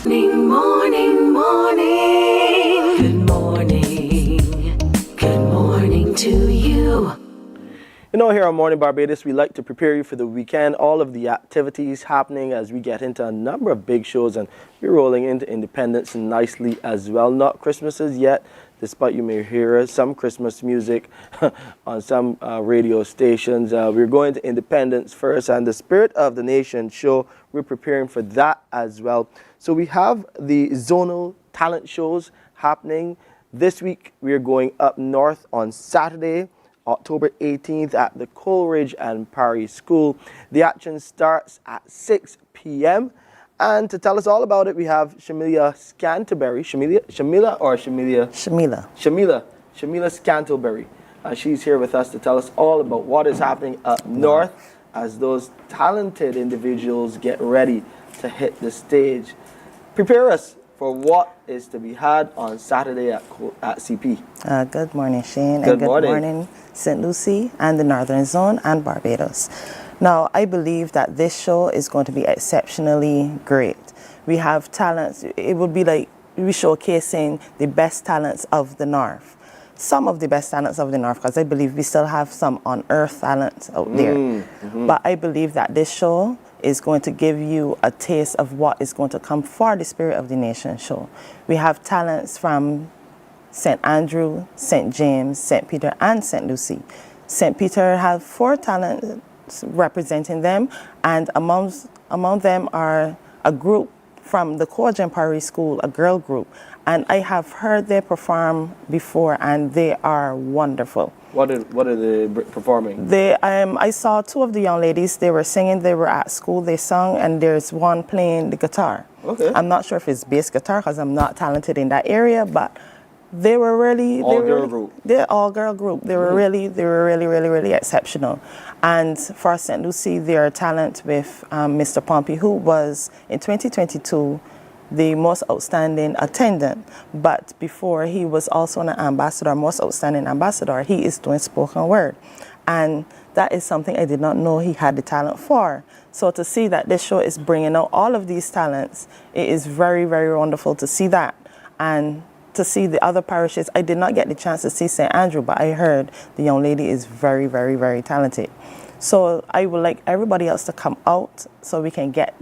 Morning, morning, morning. Good morning. Good morning to you. You know, here on Morning Barbados, we like to prepare you for the weekend, all of the activities happening as we get into a number of big shows, and we're rolling into Independence nicely as well. Not Christmases yet, despite you may hear some Christmas music on some radio stations. We're going to Independence first, and the Spirit of the Nation show, we're preparing for that as well. So we have the zonal talent shows happening. This week, we're going up north on Saturday, October 18th at the Coleridge and Parry School. The action starts at 6 p.m. And to tell us all about it, we have Shamila Scantlebury. Shamila Scantlebury. She's here with us to tell us all about what is happening up north as those talented individuals get ready to hit the stage. Prepare us for what is to be had on Saturday at CP. Good morning, Shane. Good and good morning, St. Lucie and the Northern Zone and Barbados. Now, I believe that this show is going to be exceptionally great. We have talents. It would be like we're showcasing the best talents of the North. Some of the best talents of the North, because I believe we still have some on-earth talents out there. But I believe that this show is going to give you a taste of what is going to come for the Spirit of the Nation show. We have talents from St. Andrew, St. James, St. Peter, and St. Lucie. St. Peter have 4 talents representing them, and among them are a group from the Coleridge and Parry School, a girl group. And I have heard they perform before, and they are wonderful. What are they performing? I saw 2 of the young ladies. They were singing. They were at school. They sung, and there's one playing the guitar. Okay. I'm not sure if it's bass guitar because I'm not talented in that area, but they were really all-girl group. They're all-girl group. They were really exceptional. And for St. Lucie, their talent with Mr. Pompey, who was in 2022 the most outstanding attendant, but before he was also an ambassador, most outstanding ambassador. He is doing spoken word, and that is something I did not know he had the talent for. So to see that this show is bringing out all of these talents, it is very wonderful to see that. And to see the other parishes, I did not get the chance to see St. Andrew, but I heard the young lady is very talented. So I would like everybody else to come out so we can get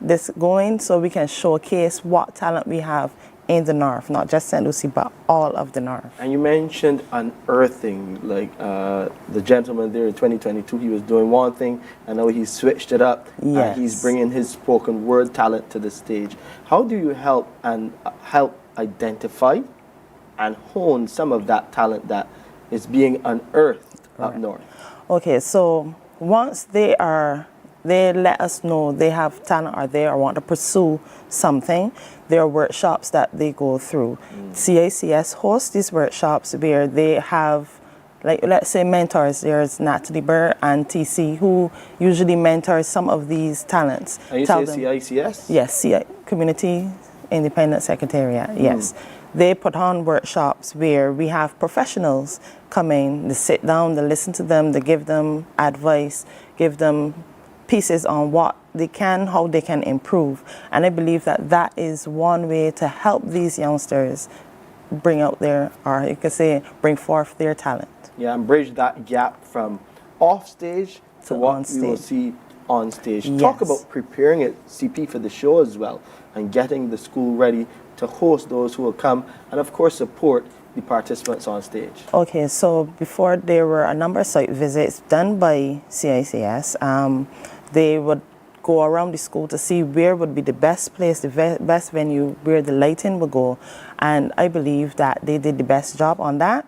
this going, so we can showcase what talent we have in the North, not just St. Lucie, but all of the North. And you mentioned unearthing, like the gentleman there in 2022, he was doing one thing, and now he's switched it up. Yes. He's bringing his spoken word talent to the stage. How do you help identify and hone some of that talent that is being unearthed up north? Okay, so once they let us know they have talent or they want to pursue something, there are workshops that they go through. CICS hosts these workshops where they have, like, let's say mentors. There's Natalie Burr and TC who usually mentors some of these talents. And you say CICS? Yes, Community Independent Secretariat, yes. They put on workshops where we have professionals come in, they sit down, they listen to them, they give them advice, give them pieces on what they can, how they can improve. And I believe that that is one way to help these youngsters bring out their, or you could say, bring forth their talent. Yeah, and bridge that gap from off stage to what we will see on stage. Yes. Talk about preparing it, CP, for the show as well, and getting the school ready to host those who will come, and of course support the participants on stage. Okay, so before there were a number of site visits done by CICS. They would go around the school to see where would be the best place, the best venue, where the lighting would go. And I believe that they did the best job on that,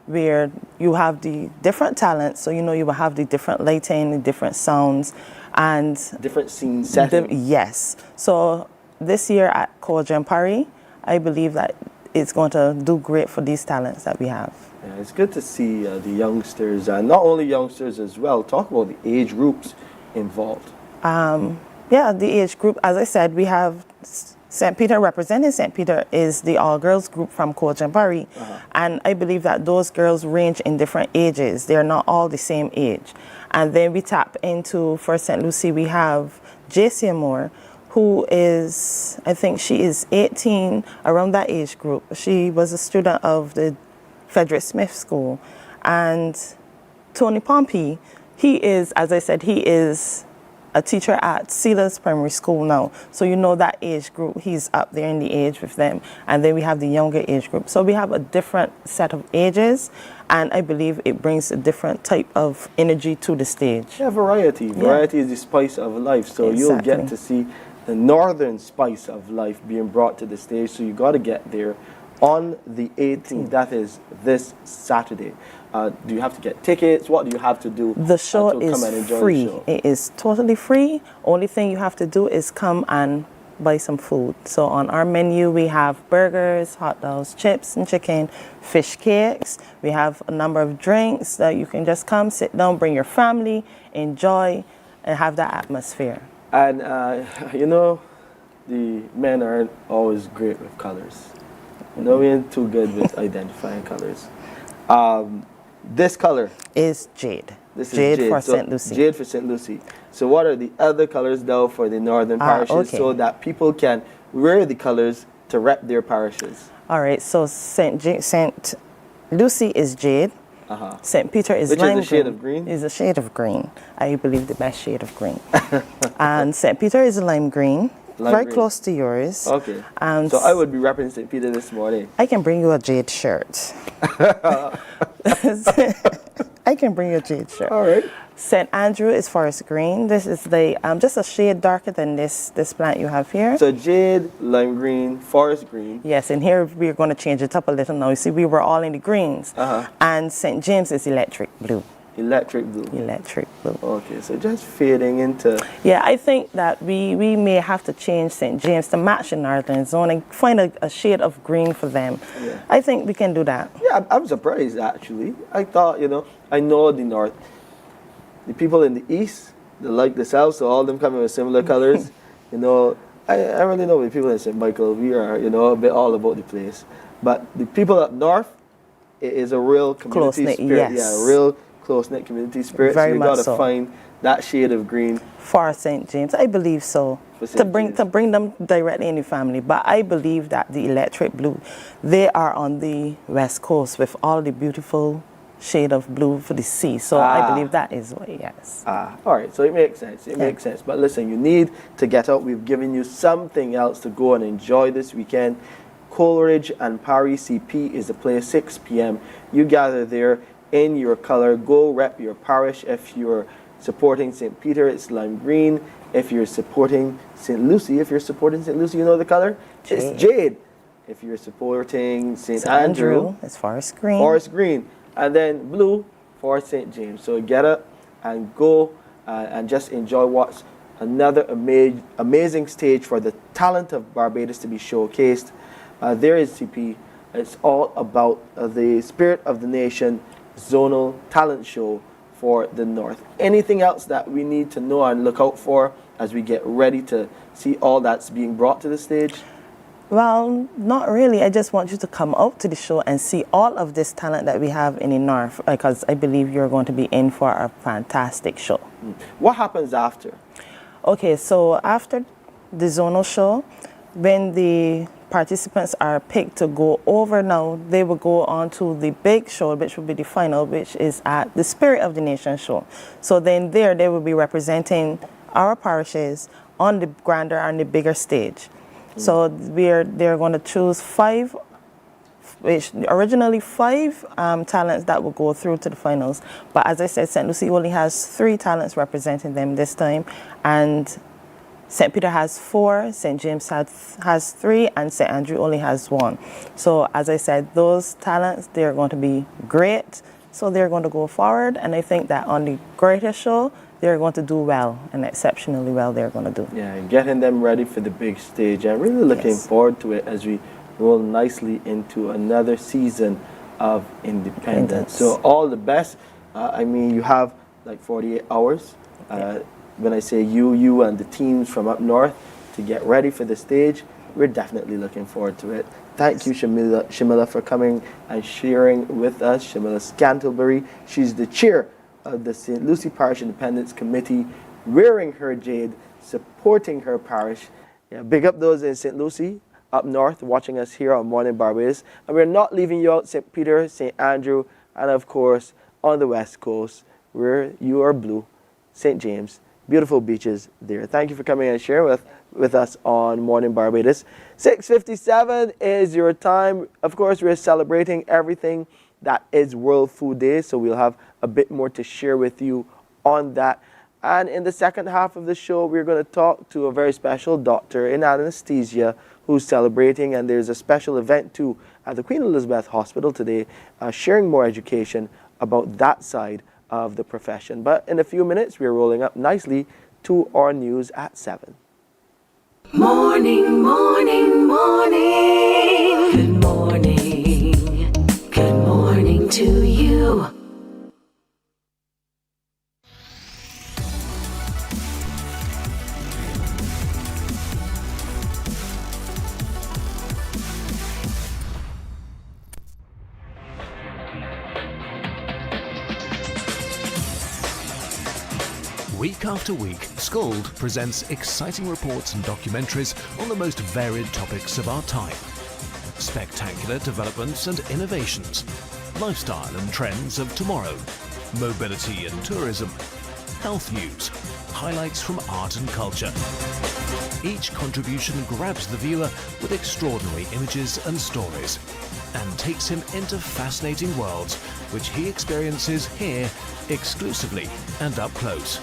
where you have the different talents. So, you know, you will have the different lighting, the different sounds, and different scene settings. Yes. So this year at Kojan Paris, I believe that it's going to do great for these talents that we have. Yeah, it's good to see the youngsters, and not only youngsters as well. Talk about the age groups involved. Yeah, the age group, as I said, we have St. Peter. Representing St. Peter is the all-girls group from Kojan Paris. And I believe that those girls range in different ages. They're not all the same age. And then we tap into, for St. Lucie, we have J.C. Moore, who is, I think she is 18, around that age group. She was a student of the Frederick Smith School. And Tony Pompey, he is, as I said, he is a teacher at Sealers Primary School now. So you know that age group, he's up there in the age with them. And then we have the younger age group. So we have a different set of ages, and I believe it brings a different type of energy to the stage. Yeah, variety. Variety is the spice of life. So you'll get to see the northern spice of life being brought to the stage. So you got to get there on the 18th. That is this Saturday. Do you have to get tickets? What do you have to do? The show to come and is enjoy free. the show? It is totally free. Only thing you have to do is come and buy some food. So on our menu, we have burgers, hot dogs, chips and chicken, fish cakes. We have a number of drinks that you can just come, sit down, bring your family, enjoy, and have that atmosphere. And, you know, the men aren't always great with colors. You know, we ain't too good with identifying colors. This color is jade. This jade is jade for so St. Lucie. Jade for St. Lucie. So what are the other colors now for the northern parishes so that people can wear the colors to rep their parishes? All right, so St. Lucie is jade. St. Peter is Which lime is a shade green. of green? Is a shade of green. I believe the best shade of green. And St. Peter is lime green. Very green. close to yours. Okay. And so I would be repping St. Peter this morning. I can bring you a jade shirt. I can bring you a jade shirt. All right. St. Andrew is forest green. This is the just a shade darker than this plant you have here. So jade, lime green, forest green. Yes, and here we're going to change it up a little now. You see, we were all in the greens. And St. James is electric blue. Electric blue. Electric blue. Okay, so just fading into... Yeah, I think that we may have to change St. James to match the northern zone and find a shade of green for them. Yeah. I think we can do that. Yeah, I'm surprised actually. I thought, you know, I know the north. The people in the east, they like the south, so all of them come in with similar colors. You know, I really know the people in St. Michael, we are, you know, a bit all about the place. But the people up north, it is a real community Close-knit, spirit. yes. Yeah, a real close-knit community spirit. Very so you much got to so. find that shade of green. For St. James, I believe so. To bring them directly in the family. But I believe that the electric blue, they are on the west coast with all the beautiful shade of blue for the sea. So I believe that is what, yes. All right, so it makes sense. It makes sense. But listen, you need to get out. We've given you something else to go and enjoy this weekend. Coleridge and Paris CP is the place, 6 p.m. You gather there in your color. Go rep your parish. If you're supporting St. Peter, it's lime green. If you're supporting St. Lucie, you know the color? Jade. It's jade. If you're supporting St. Andrew, it's forest green. Forest green. And then blue for St. James. So get up and go and just enjoy what's another amazing stage for the talent of Barbados to be showcased. There is CP. It's all about the Spirit of the Nation zonal talent show for the North. Anything else that we need to know and look out for as we get ready to see all that's being brought to the stage? Well, not really. I just want you to come out to the show and see all of this talent that we have in the North, because I believe you're going to be in for a fantastic show. What happens after? Okay, so after the zonal show, when the participants are picked to go over now, they will go on to the big show, which will be the final, which is at the Spirit of the Nation show. So then there, they will be representing our parishes on the grander and the bigger stage. So they're going to choose 5, which originally 5 talents that will go through to the finals. But as I said, St. Lucie only has 3 talents representing them this time, and St. Peter has 4, St. James has 3, and St. Andrew only has 1. So as I said, those talents, they're going to be great. So they're going to go forward, and I think that on the greatest show, they're going to do well, and exceptionally well they're going to do. Yeah, and getting them ready for the big stage. I'm really looking forward to it as we roll nicely into another season of Independence. So all the best. I mean, you have like 48 hours. When I say you and the teams from up north to get ready for the stage, we're definitely looking forward to it. Thank you, Shamila, for coming and sharing with us. Shamila Scantlebury, she's the chair of the St. Lucie Parish Independence Committee, wearing her jade, supporting her parish. Yeah, big up those in St. Lucie, up north, watching us here on Mornin Barbados. And we're not leaving you out, St. Peter, St. Andrew, and of course, on the west coast, where you are blue, St. James. Beautiful beaches there. Thank you for coming and sharing with us on Mornin Barbados. 6:57 is your time. Of course, we're celebrating everything that is World Food Day, so we'll have a bit more to share with you on that. And in the second half of the show, we're going to talk to a very special doctor in anesthesia who's celebrating, and there's a special event too at the Queen Elizabeth Hospital today, sharing more education about that side of the profession. But in a few minutes, we're rolling up nicely to our news at 7. Morning, morning, morning. Good morning. Good morning to you. Week after week, Scold presents exciting reports and documentaries on the most varied topics of our time. Spectacular developments and innovations, lifestyle and trends of tomorrow, mobility and tourism, health news, highlights from art and culture. Each contribution grabs the viewer with extraordinary images and stories and takes him into fascinating worlds which he experiences here exclusively and up close.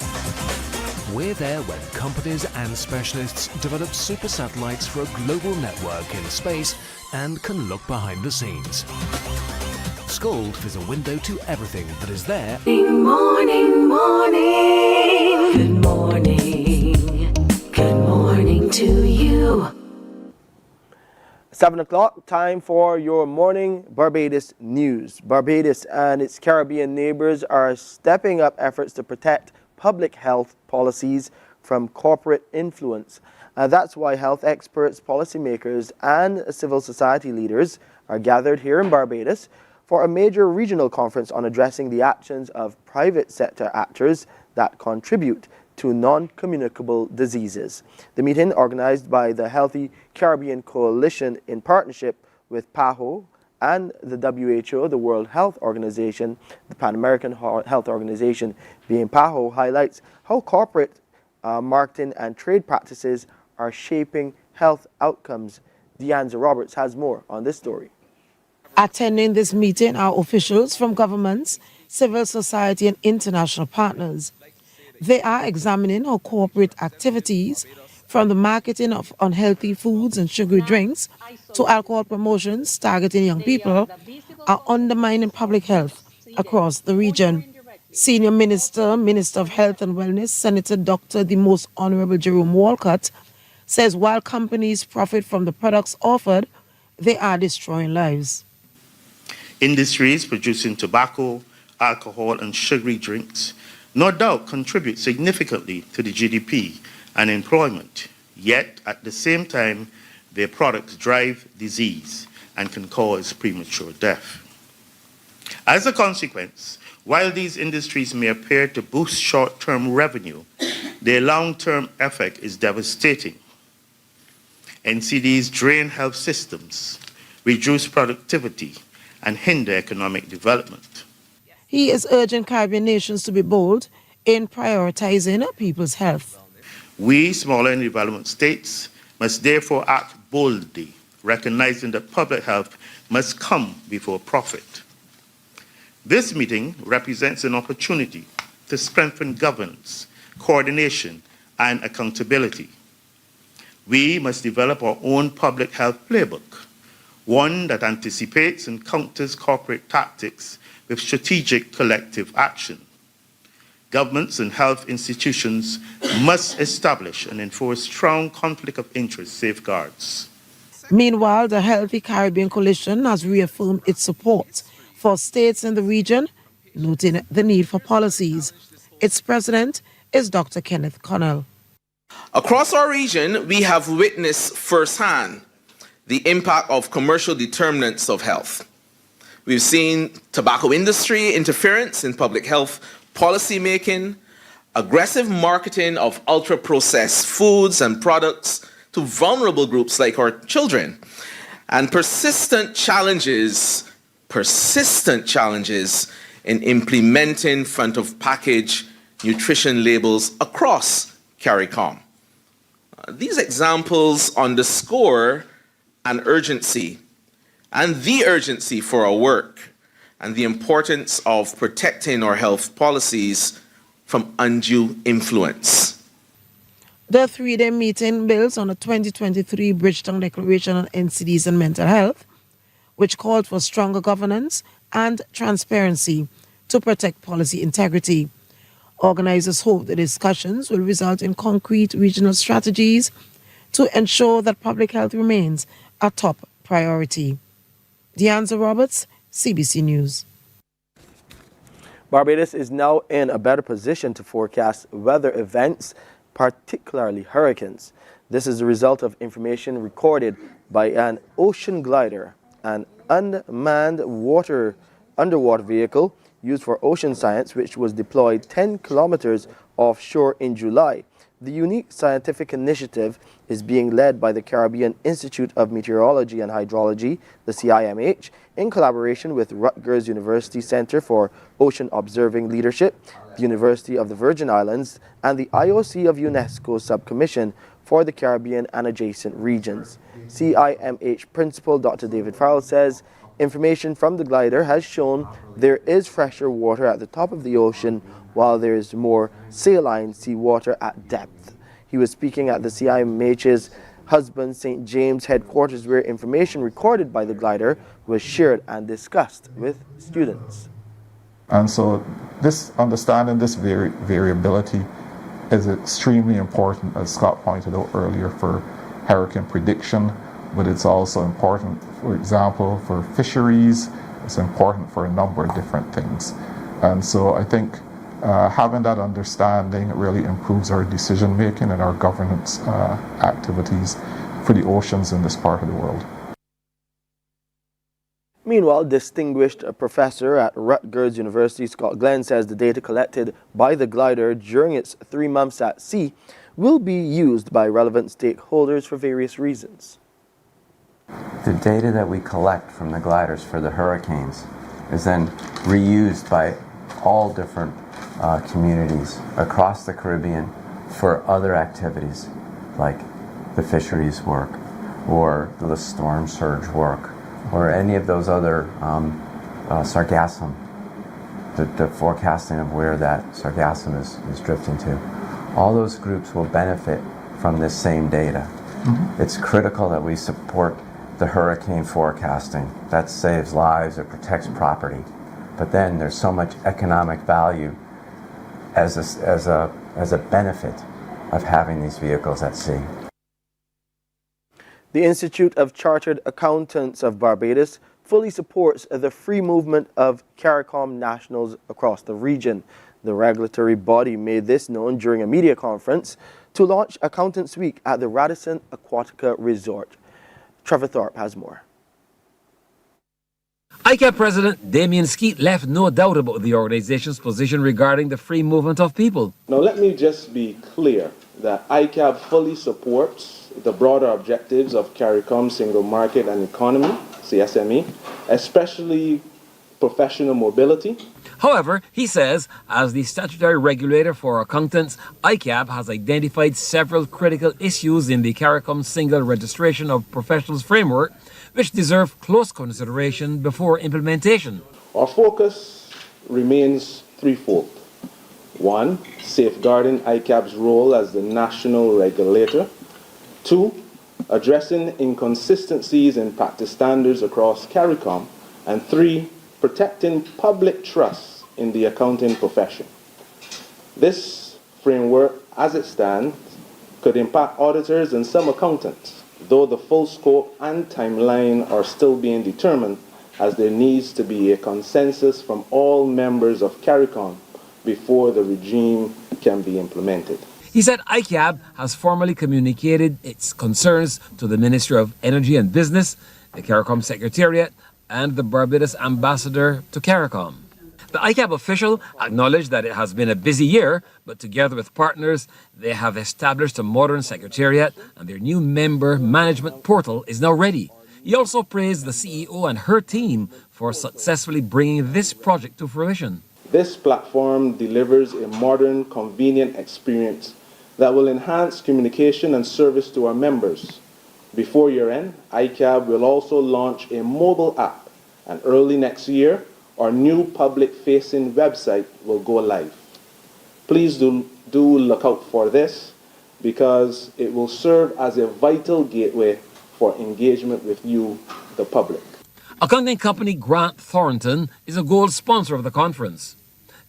We're there when companies and specialists develop super satellites for a global network in space and can look behind the scenes. Scold is a window to everything that is there. Morning, morning. Good morning. Good morning to you. 7 o'clock, time for your Morning Barbados news. Barbados and its Caribbean neighbors are stepping up efforts to protect public health policies from corporate influence. That's why health experts, policymakers, and civil society leaders are gathered here in Barbados for a major regional conference on addressing the actions of private sector actors that contribute to non-communicable diseases. The meeting, organized by the Healthy Caribbean Coalition in partnership with PAHO and the WHO, the World Health Organization, the Pan American Health Organization being PAHO, highlights how corporate marketing and trade practices are shaping health outcomes. Deanza Roberts has more on this story. Attending this meeting are officials from governments, civil society and international partners. They are examining how corporate activities, from the marketing of unhealthy foods and sugary drinks to alcohol promotions targeting young people, are undermining public health across the region. Senior Minister of Health and Wellness, Senator Dr. the Most Honorable Jerome Walcott, says while companies profit from the products offered, they are destroying lives. Industries producing tobacco, alcohol and sugary drinks no doubt contribute significantly to the GDP and employment, yet at the same time their products drive disease and can cause premature death. As a consequence, while these industries may appear to boost short-term revenue, their long-term effect is devastating. NCDs drain health systems, reduce productivity, and hinder economic development. He is urging Caribbean nations to be bold in prioritizing people's health. We, smaller and development states, must therefore act boldly, recognizing that public health must come before profit. This meeting represents an opportunity to strengthen governance, coordination, and accountability. We must develop our own public health playbook, one that anticipates and counters corporate tactics with strategic collective action. Governments and health institutions must establish and enforce strong conflict of interest safeguards. Meanwhile, the Healthy Caribbean Coalition has reaffirmed its support for states in the region, noting the need for policies. Its president is Dr. Kenneth Connell. Across our region, we have witnessed firsthand the impact of commercial determinants of health. We've seen tobacco industry interference in public health policy making, aggressive marketing of ultra-processed foods and products to vulnerable groups like our children, and persistent challenges in implementing front-of-package nutrition labels across CARICOM. These examples underscore an urgency and the urgency for our work and the importance of protecting our health policies from undue influence. The three-day meeting builds on the 2023 Bridgetown Declaration on NCDs and Mental Health, which called for stronger governance and transparency to protect policy integrity. Organizers hope the discussions will result in concrete regional strategies to ensure that public health remains a top priority. Deanza Roberts, CBC News. Barbados is now in a better position to forecast weather events, particularly hurricanes. This is a result of information recorded by an ocean glider, an unmanned underwater vehicle used for ocean science, which was deployed 10 kilometers offshore in July. The unique scientific initiative is being led by the Caribbean Institute of Meteorology and Hydrology, the CIMH, in collaboration with Rutgers University Center for Ocean Observing Leadership, the University of the Virgin Islands, and the IOC of UNESCO Subcommission for the Caribbean and adjacent regions. CIMH Principal Dr. David Farrell says information from the glider has shown there is fresher water at the top of the ocean while there is more saline seawater at depth. He was speaking at the CIMH's Husband St. James headquarters, where information recorded by the glider was shared and discussed with students. And so this understanding this variability is extremely important, as Scott pointed out earlier, for hurricane prediction, but it's also important, for example, for fisheries. It's important for a number of different things. And so I think having that understanding really improves our decision making and our governance activities for the oceans in this part of the world. Meanwhile, distinguished professor at Rutgers University, Scott Glenn, says the data collected by the glider during its 3 months at sea will be used by relevant stakeholders for various reasons. The data that we collect from the gliders for the hurricanes is then reused by all different communities across the Caribbean for other activities like the fisheries work or the storm surge work or any of those other sargassum, the forecasting of where that sargassum is drifting to. All those groups will benefit from this same data. Mm-hmm. It's critical that we support the hurricane forecasting. That saves lives, it protects property. But then there's so much economic value as a benefit of having these vehicles at sea. The Institute of Chartered Accountants of Barbados fully supports the free movement of CARICOM nationals across the region. The regulatory body made this known during a media conference to launch Accountants Week at the Radisson Aquatica Resort. Trevor Thorpe has more. ICAP President Damien Skeet left no doubt about the organization's position regarding the free movement of people. Now let me just be clear that ICAP fully supports the broader objectives of CARICOM Single Market and Economy, CSME, especially professional mobility. However, he says, as the statutory regulator for accountants, ICAB has identified several critical issues in the CARICOM Single Registration of Professionals framework, which deserve close consideration before implementation. Our focus remains threefold. One, safeguarding ICAB's role as the national regulator. Two, addressing inconsistencies in practice standards across CARICOM. And three, protecting public trust in the accounting profession. This framework, as it stands, could impact auditors and some accountants, though the full scope and timeline are still being determined, as there needs to be a consensus from all members of CARICOM before the regime can be implemented. He said ICAB has formally communicated its concerns to the Ministry of Energy and Business, the CARICOM Secretariat, and the Barbados Ambassador to CARICOM. The ICAB official acknowledged that it has been a busy year, but together with partners, they have established a modern secretariat and their new member management portal is now ready. He also praised the CEO and her team for successfully bringing this project to fruition. This platform delivers a modern, convenient experience that will enhance communication and service to our members. Before year-end, ICAB will also launch a mobile app, and early next year, our new public-facing website will go live. Please do look out for this, because it will serve as a vital gateway for engagement with you, the public. Accounting company Grant Thornton is a gold sponsor of the conference.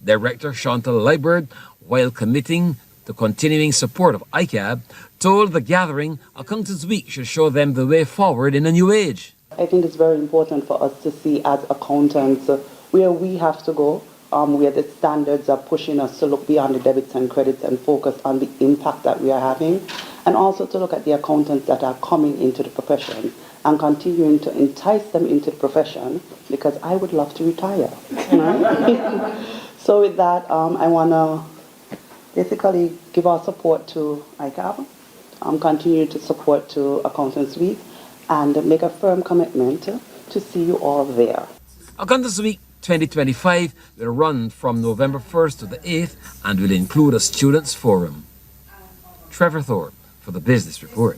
Director Chantal Liebert, while committing to continuing support of ICAB, told the gathering Accountants Week should show them the way forward in a new age. I think it's very important for us to see as accountants where we have to go, where the standards are pushing us to look beyond the debits and credits and focus on the impact that we are having, and also to look at the accountants that are coming into the profession and continuing to entice them into the profession, because I would love to retire. Right? So with that, I want to basically give our support to ICAB, continue to support to Accountants Week, and make a firm commitment to see you all there. Accountants Week 2025 will run from November 1st to the 8th and will include a students' forum. Trevor Thorpe for the Business Report.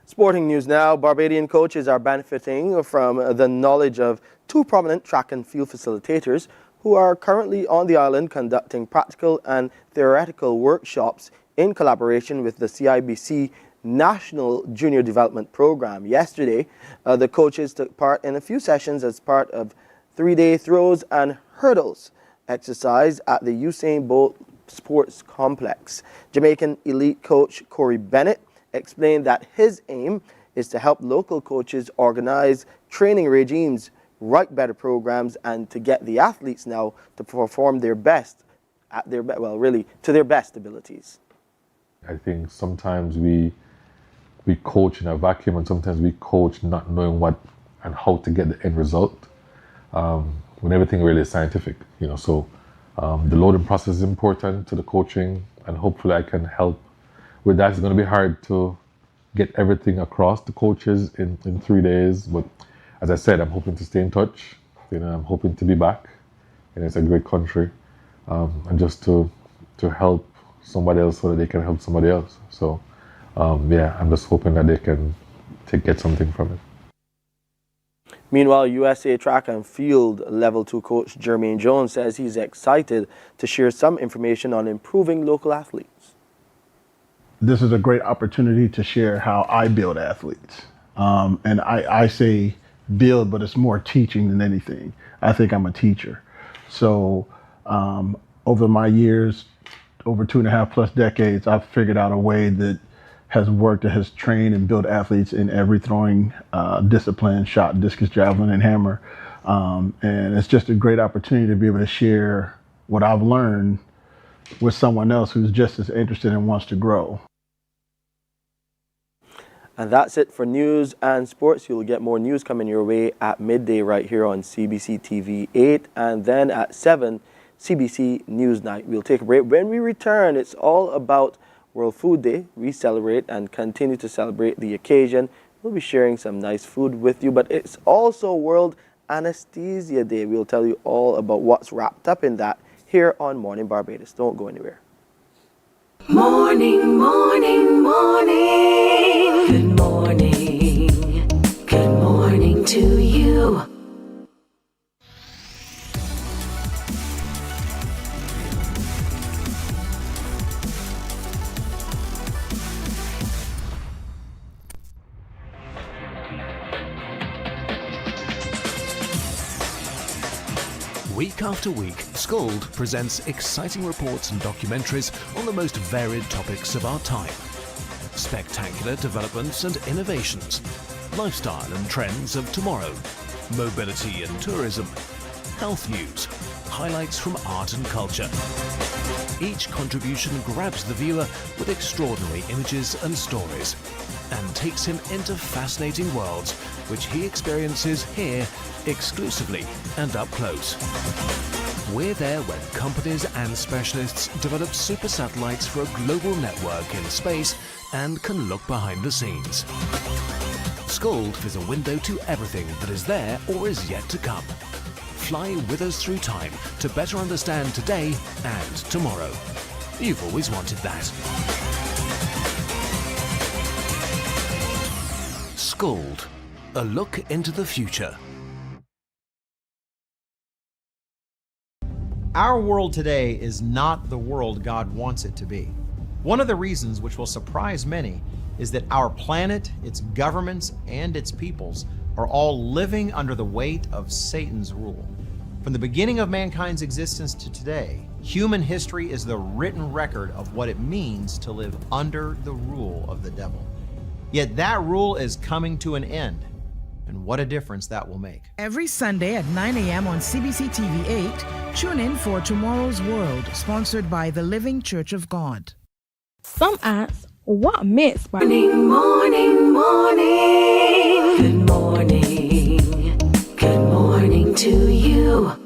Sporting news now. Barbadian coaches are benefiting from the knowledge of two prominent track and field facilitators who are currently on the island conducting practical and theoretical workshops in collaboration with the CIBC National Junior Development Program. Yesterday, the coaches took part in a few sessions as part of 3-day throws and hurdles exercise at the Usain Bolt Sports Complex. Jamaican elite coach Corey Bennett explained that his aim is to help local coaches organize training regimes, write better programs, and to get the athletes now to perform their best at their to their best abilities. I think sometimes we coach in a vacuum, and sometimes we coach not knowing what and how to get the end result. When everything really is scientific, So the loading process is important to the coaching, and hopefully I can help with that. It's going to be hard to get everything across to coaches in 3 days, but as I said, I'm hoping to stay in touch. I'm hoping to be back, and it's a great country, and just to help somebody else so that they can help somebody else. So, I'm just hoping that they can get something from it. Meanwhile, USA Track and Field Level 2 coach Jermaine Jones says he's excited to share some information on improving local athletes. This is a great opportunity to share how I build athletes. And I say build, but it's more teaching than anything. I think I'm a teacher. So over my years, over 2.5+ decades, I've figured out a way that has worked, that has trained and built athletes in every throwing discipline: shot, discus, javelin, and hammer. And it's just a great opportunity to be able to share what I've learned with someone else who's just as interested and wants to grow. And that's it for news and sports. You'll get more news coming your way at midday right here on CBC TV 8, and then at 7, CBC News Night. We'll take a break. When we return, it's all about World Food Day. We celebrate and continue to celebrate the occasion. We'll be sharing some nice food with you, but it's also World Anesthesia Day. We'll tell you all about what's wrapped up in that here on Morning Barbados. Don't go anywhere. Morning, morning, morning. Good morning. Good morning to you. Week after week, Scold presents exciting reports and documentaries on the most varied topics of our time. Spectacular developments and innovations, lifestyle and trends of tomorrow, mobility and tourism, health news, highlights from art and culture. Each contribution grabs the viewer with extraordinary images and stories and takes him into fascinating worlds which he experiences here exclusively and up close. We're there when companies and specialists develop super satellites for a global network in space and can look behind the scenes. Scold is a window to everything that is there or is yet to come. Fly with us through time to better understand today and tomorrow. You've always wanted that. Scold, a look into the future. Our world today is not the world God wants it to be. One of the reasons which will surprise many is that our planet, its governments, and its peoples are all living under the weight of Satan's rule. From the beginning of mankind's existence to today, human history is the written record of what it means to live under the rule of the devil. Yet that rule is coming to an end. And what a difference that will make. Every Sunday at 9 a.m. on CBC TV 8, tune in for Tomorrow's World, sponsored by the Living Church of God. Some ask, what myths? Morning, morning, morning. Good morning. Good morning to you.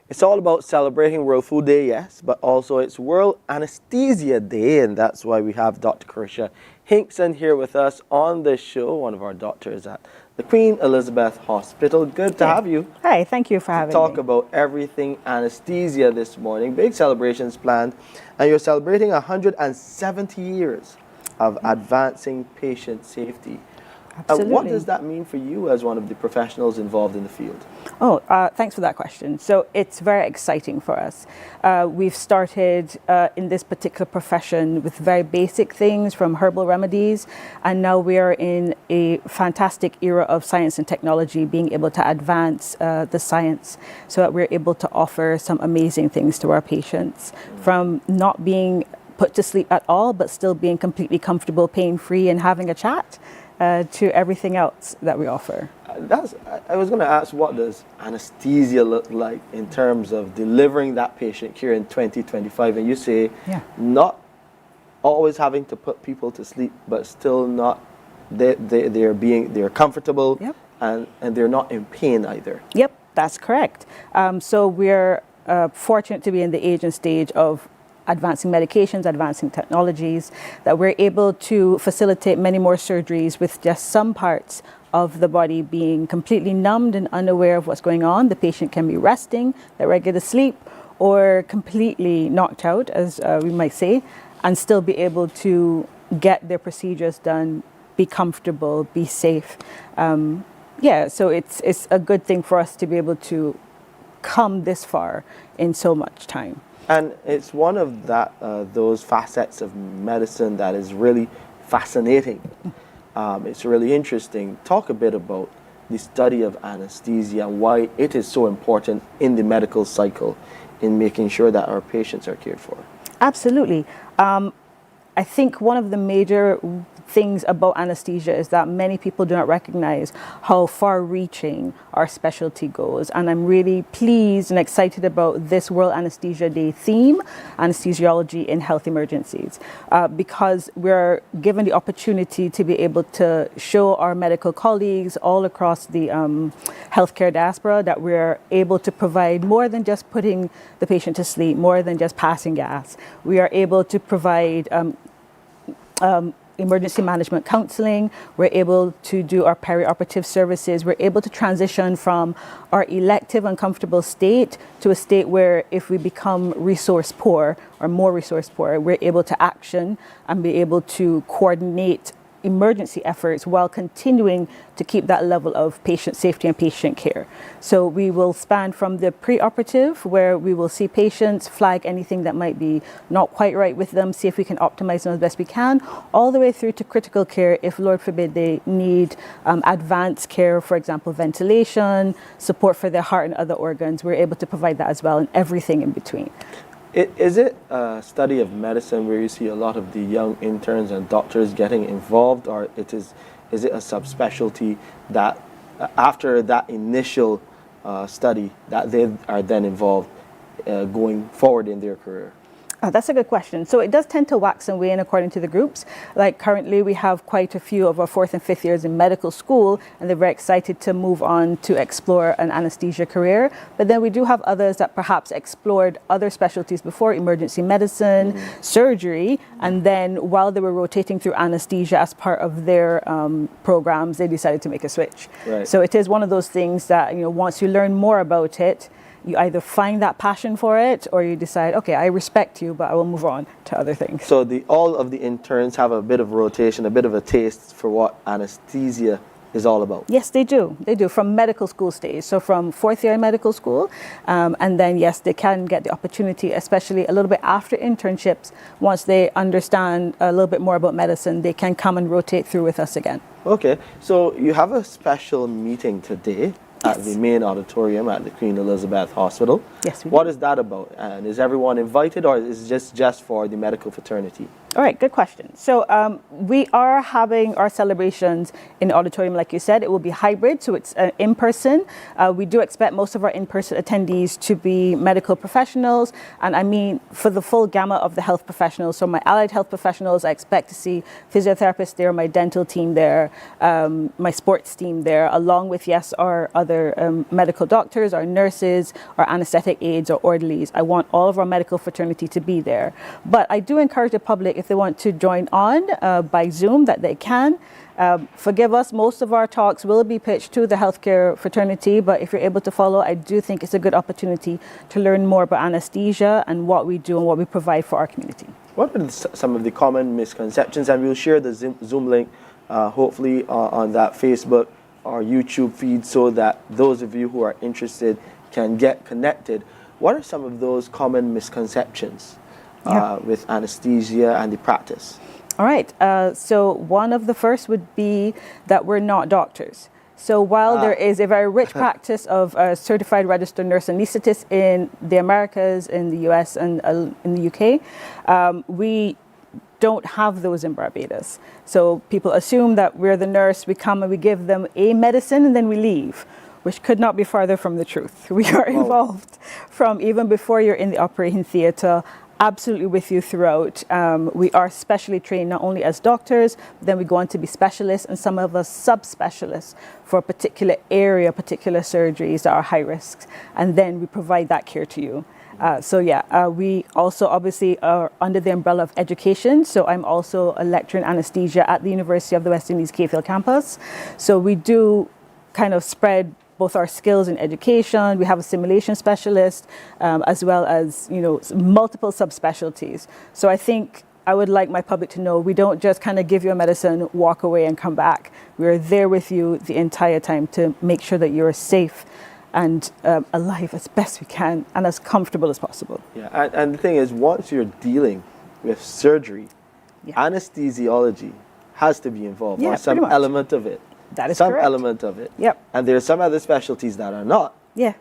It's all about celebrating World Food Day, yes, but also it's World Anesthesia Day, and that's why we have Dr. Carisha Hinkson here with us on the show, one of our doctors at the Queen Elizabeth Hospital. Good to have you. Hi, thank you for having me. Talk about everything anesthesia this morning. Big celebrations planned, and you're celebrating 170 years of advancing patient safety. Absolutely. What does that mean for you as one of the professionals involved in the field? Oh, thanks for that question. So it's very exciting for us. We've started in this particular profession with very basic things from herbal remedies, and now we are in a fantastic era of science and technology, being able to advance the science so that we're able to offer some amazing things to our patients, from not being put to sleep at all, but still being completely comfortable, pain-free, and having a chat. To everything else that we offer. I was going to ask, what does anesthesia look like in terms of delivering that patient care in 2025? And you say not always having to put people to sleep, but still not, they're comfortable and they're not in pain either. Yep, that's correct. So we're fortunate to be in the age and stage of advancing medications, advancing technologies, that we're able to facilitate many more surgeries with just some parts of the body being completely numbed and unaware of what's going on. The patient can be resting, at regular sleep, or completely knocked out, as we might say, and still be able to get their procedures done, be comfortable, be safe. So it's a good thing for us to be able to come this far in so much time. And it's one of those facets of medicine that is really fascinating. It's really interesting. Talk a bit about the study of anesthesia and why it is so important in the medical cycle in making sure that our patients are cared for. Absolutely. I think one of the major things about anesthesia is that many people do not recognize how far-reaching our specialty goes. And I'm really pleased and excited about this World Anesthesia Day theme, anesthesiology in health emergencies, because we're given the opportunity to be able to show our medical colleagues all across the healthcare diaspora that we're able to provide more than just putting the patient to sleep, more than just passing gas. We are able to provide emergency management counseling. We're able to do our perioperative services. We're able to transition from our elective uncomfortable state to a state where if we become resource poor or more resource poor, we're able to action and be able to coordinate emergency efforts while continuing to keep that level of patient safety and patient care. So we will span from the preoperative, where we will see patients, flag anything that might be not quite right with them, see if we can optimize them as best we can, all the way through to critical care if, Lord forbid, they need advanced care, for example, ventilation, support for their heart and other organs. We're able to provide that as well, and everything in between. Is it a study of medicine where you see a lot of the young interns and doctors getting involved, or is it a subspecialty that after that initial study that they are then involved going forward in their career? That's a good question. So it does tend to wax and wane according to the groups. Like currently we have quite a few of our 4th and 5th years in medical school, and they're very excited to move on to explore an anesthesia career. But then we do have others that perhaps explored other specialties before, emergency medicine, surgery, and then while they were rotating through anesthesia as part of their programs, they decided to make a switch. Right. So it is one of those things that, once you learn more about it, you either find that passion for it or you decide, okay, I respect you, but I will move on to other things. So all of the interns have a bit of rotation, a bit of a taste for what anesthesia is all about. Yes, they do. They do, from medical school stage. So from 4th year in medical school. And then, yes, they can get the opportunity, especially a little bit after internships. Once they understand a little bit more about medicine, they can come and rotate through with us again. Okay, so you have a special meeting today at the main auditorium at the Queen Elizabeth Hospital. Yes, we do. What is that about? And is everyone invited, or is it just for the medical fraternity? All right, good question. So we are having our celebrations in the auditorium, like you said. It will be hybrid, so it's in person. We do expect most of our in-person attendees to be medical professionals, and I mean for the full gamut of the health professionals. So my allied health professionals, I expect to see physiotherapists there, my dental team there, my sports team there, along with, yes, our other medical doctors, our nurses, our anesthetic aides, or orderlies. I want all of our medical fraternity to be there. But I do encourage the public, if they want to join on by Zoom, that they can. Forgive us, most of our talks will be pitched to the healthcare fraternity, but if you're able to follow, I do think it's a good opportunity to learn more about anesthesia and what we do and what we provide for our community. What are some of the common misconceptions? And we'll share the Zoom link, hopefully, on that Facebook or YouTube feed, so that those of you who are interested can get connected. What are some of those common misconceptions with anesthesia and the practice? All right. So one of the first would be that we're not doctors. So while there is a very rich practice of certified registered nurse anesthetist in the Americas, in the US, and in the UK, we don't have those in Barbados. So people assume that we're the nurse, we come and we give them a medicine and then we leave, which could not be farther from the truth. We are involved from even before you're in the operating theatre, absolutely with you throughout. We are specially trained not only as doctors, but then we go on to be specialists, and some of us subspecialists for a particular area, particular surgeries that are high risk, and then we provide that care to you. We also obviously are under the umbrella of education. So I'm also a lecturer in anesthesia at the University of the West Indies Cayfield campus. So we do kind of spread both our skills in education. We have a simulation specialist, as well as, multiple subspecialties. So I think I would like my public to know we don't just kind of give you a medicine, walk away and come back. We're there with you the entire time to make sure that you're safe and alive as best we can and as comfortable as possible. Yeah, and the thing is, once you're dealing with surgery, anesthesiology has to be involved, or some element of it. That is some correct. element of it. Yep. And there are some other specialties that are not. Yeah.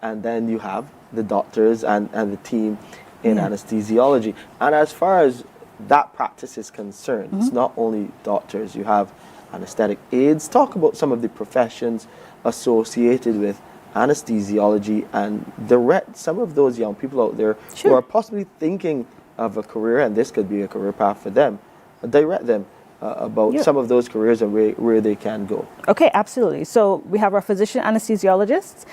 And then you have the doctors and the team in anesthesiology. And as far as that practice is concerned, it's not only doctors. You have anesthetic aides. Talk about some of the professions associated with anesthesiology and direct some of those young people out there who are possibly thinking of a career, and this could be a career path for them. Direct them about some of those careers and where they can go. Okay, absolutely. So we have our physician anesthesiologists,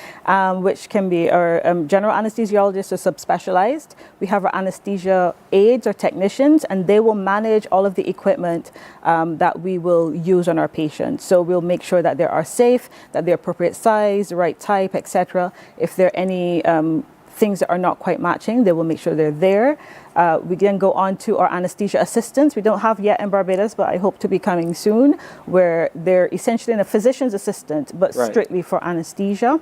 which can be our general anesthesiologists or subspecialized. We have our anesthesia aides or technicians, and they will manage all of the equipment that we will use on our patients. So we'll make sure that they are safe, that they're appropriate size, the right type, etc. If there are any things that are not quite matching, they will make sure they're there. We then go on to our anesthesia assistants. We don't have yet in Barbados, but I hope to be coming soon, where they're essentially a physician's assistant, but strictly for anesthesia.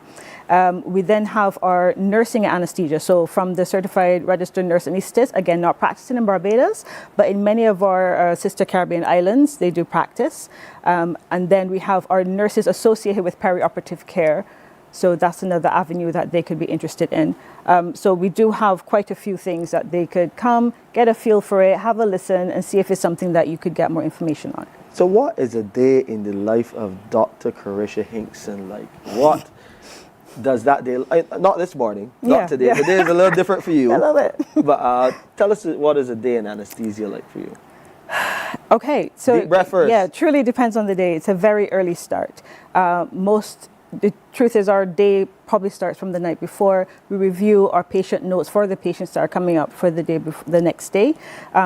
We then have our nursing anesthesia. So from the certified registered nurse anesthetist, again, not practicing in Barbados, but in many of our sister Caribbean islands, they do practice. And then we have our nurses associated with perioperative care. So that's another avenue that they could be interested in. So we do have quite a few things that they could come, get a feel for it, have a listen, and see if it's something that you could get more information on. So what is a day in the life of Dr. Carisha Hinkson like? What does that day, not this morning, not today. Today is a little different for you. A little bit. But tell us, what is a day in anesthesia like for you? Okay, so deep breath first. Yeah, it truly depends on the day. It's a very early start. The truth is our day probably starts from the night before. We review our patient notes for the patients that are coming up for the day before, the next day.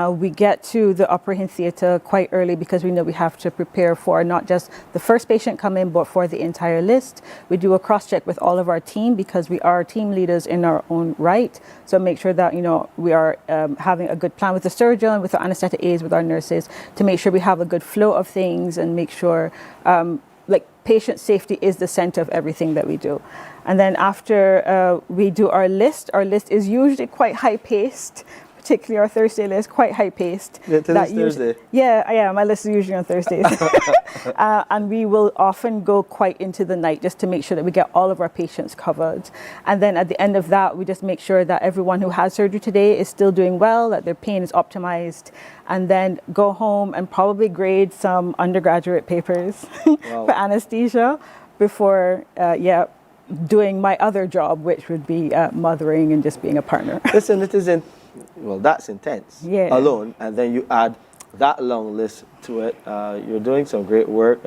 We get to the operating theater quite early because we know we have to prepare for not just the first patient coming, but for the entire list. We do a cross-check with all of our team because we are team leaders in our own right. So make sure that, you know, we are having a good plan with the surgeon, with our anesthetic aides, with our nurses, to make sure we have a good flow of things and make sure patient safety is the center of everything that we do. And then after we do our list is usually quite high-paced, particularly our Thursday list, quite high-paced. Thursday? Yeah, my list is usually on Thursdays. And we will often go quite into the night just to make sure that we get all of our patients covered. And then at the end of that, we just make sure that everyone who had surgery today is still doing well, that their pain is optimized, and then go home and probably grade some undergraduate papers for anesthesia before, doing my other job, which would be mothering and just being a partner. Listen, it isn't, well, that's intense alone, and then you add that long list to it. You're doing some great work.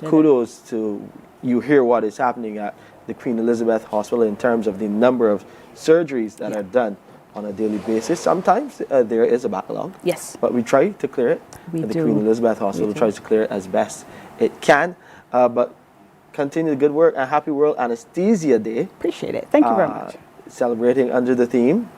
Kudos to you. Hear what is happening at the Queen Elizabeth Hospital in terms of the number of surgeries that are done on a daily basis. Sometimes there is a backlog. Yes. But we try to clear it. The Queen Elizabeth Hospital tries to clear it as best it can. But continue the good work, and happy World Anesthesia Day. Appreciate it. Thank you very much. Celebrating under the theme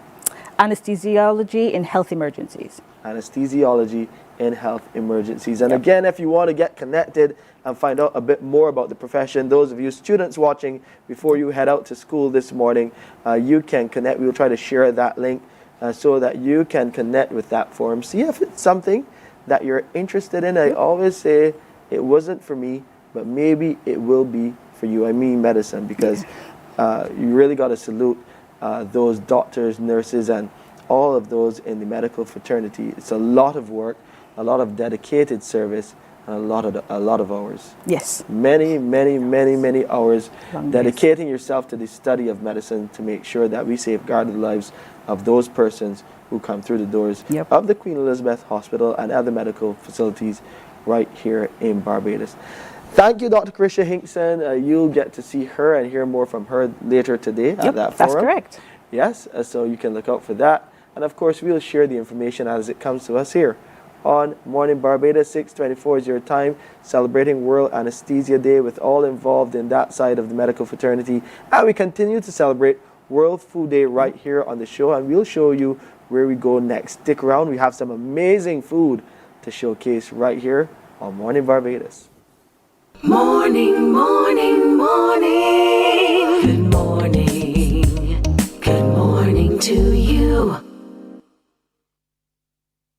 Anesthesiology in Health Emergencies. Anesthesiology in Health Emergencies. And again, if you want to get connected and find out a bit more about the profession, those of you students watching, before you head out to school this morning, you can connect. We'll try to share that link so that you can connect with that forum. See if it's something that you're interested in. I always say it wasn't for me, but maybe it will be for you. I mean medicine, because you really got to salute those doctors, nurses, and all of those in the medical fraternity. It's a lot of work, a lot of dedicated service, and a lot of hours. Yes. Many hours dedicating yourself to the study of medicine to make sure that we safeguard the lives of those persons who come through the doors of the Queen Elizabeth Hospital and other medical facilities right here in Barbados. Thank you, Dr. Carisha Hinkson. You'll get to see her and hear more from her later today at that forum. That's correct. Yes, so you can look out for that. And of course, we'll share the information as it comes to us here on Morning Barbados. 6:24 is your time, celebrating World Anesthesia Day with all involved in that side of the medical fraternity. And we continue to celebrate World Food Day right here on the show, and we'll show you where we go next. Stick around. We have some amazing food to showcase right here on Morning Barbados. Morning, morning, morning. Good morning. Good morning to you.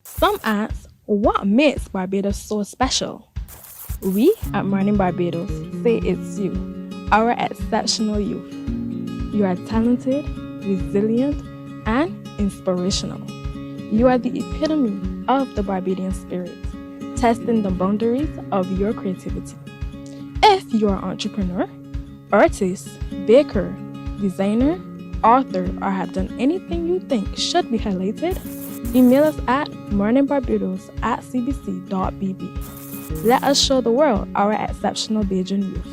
Some ask, what makes Barbados so special? We at Mornin Barbados say it's you, our exceptional youth. You are talented, resilient, and inspirational. You are the epitome of the Barbadian spirit, testing the boundaries of your creativity. If you are an entrepreneur, artist, baker, designer, author, or have done anything you think should be highlighted, email us at morninbarbados@cbc.bb. Let us show the world our exceptional Bajan youth.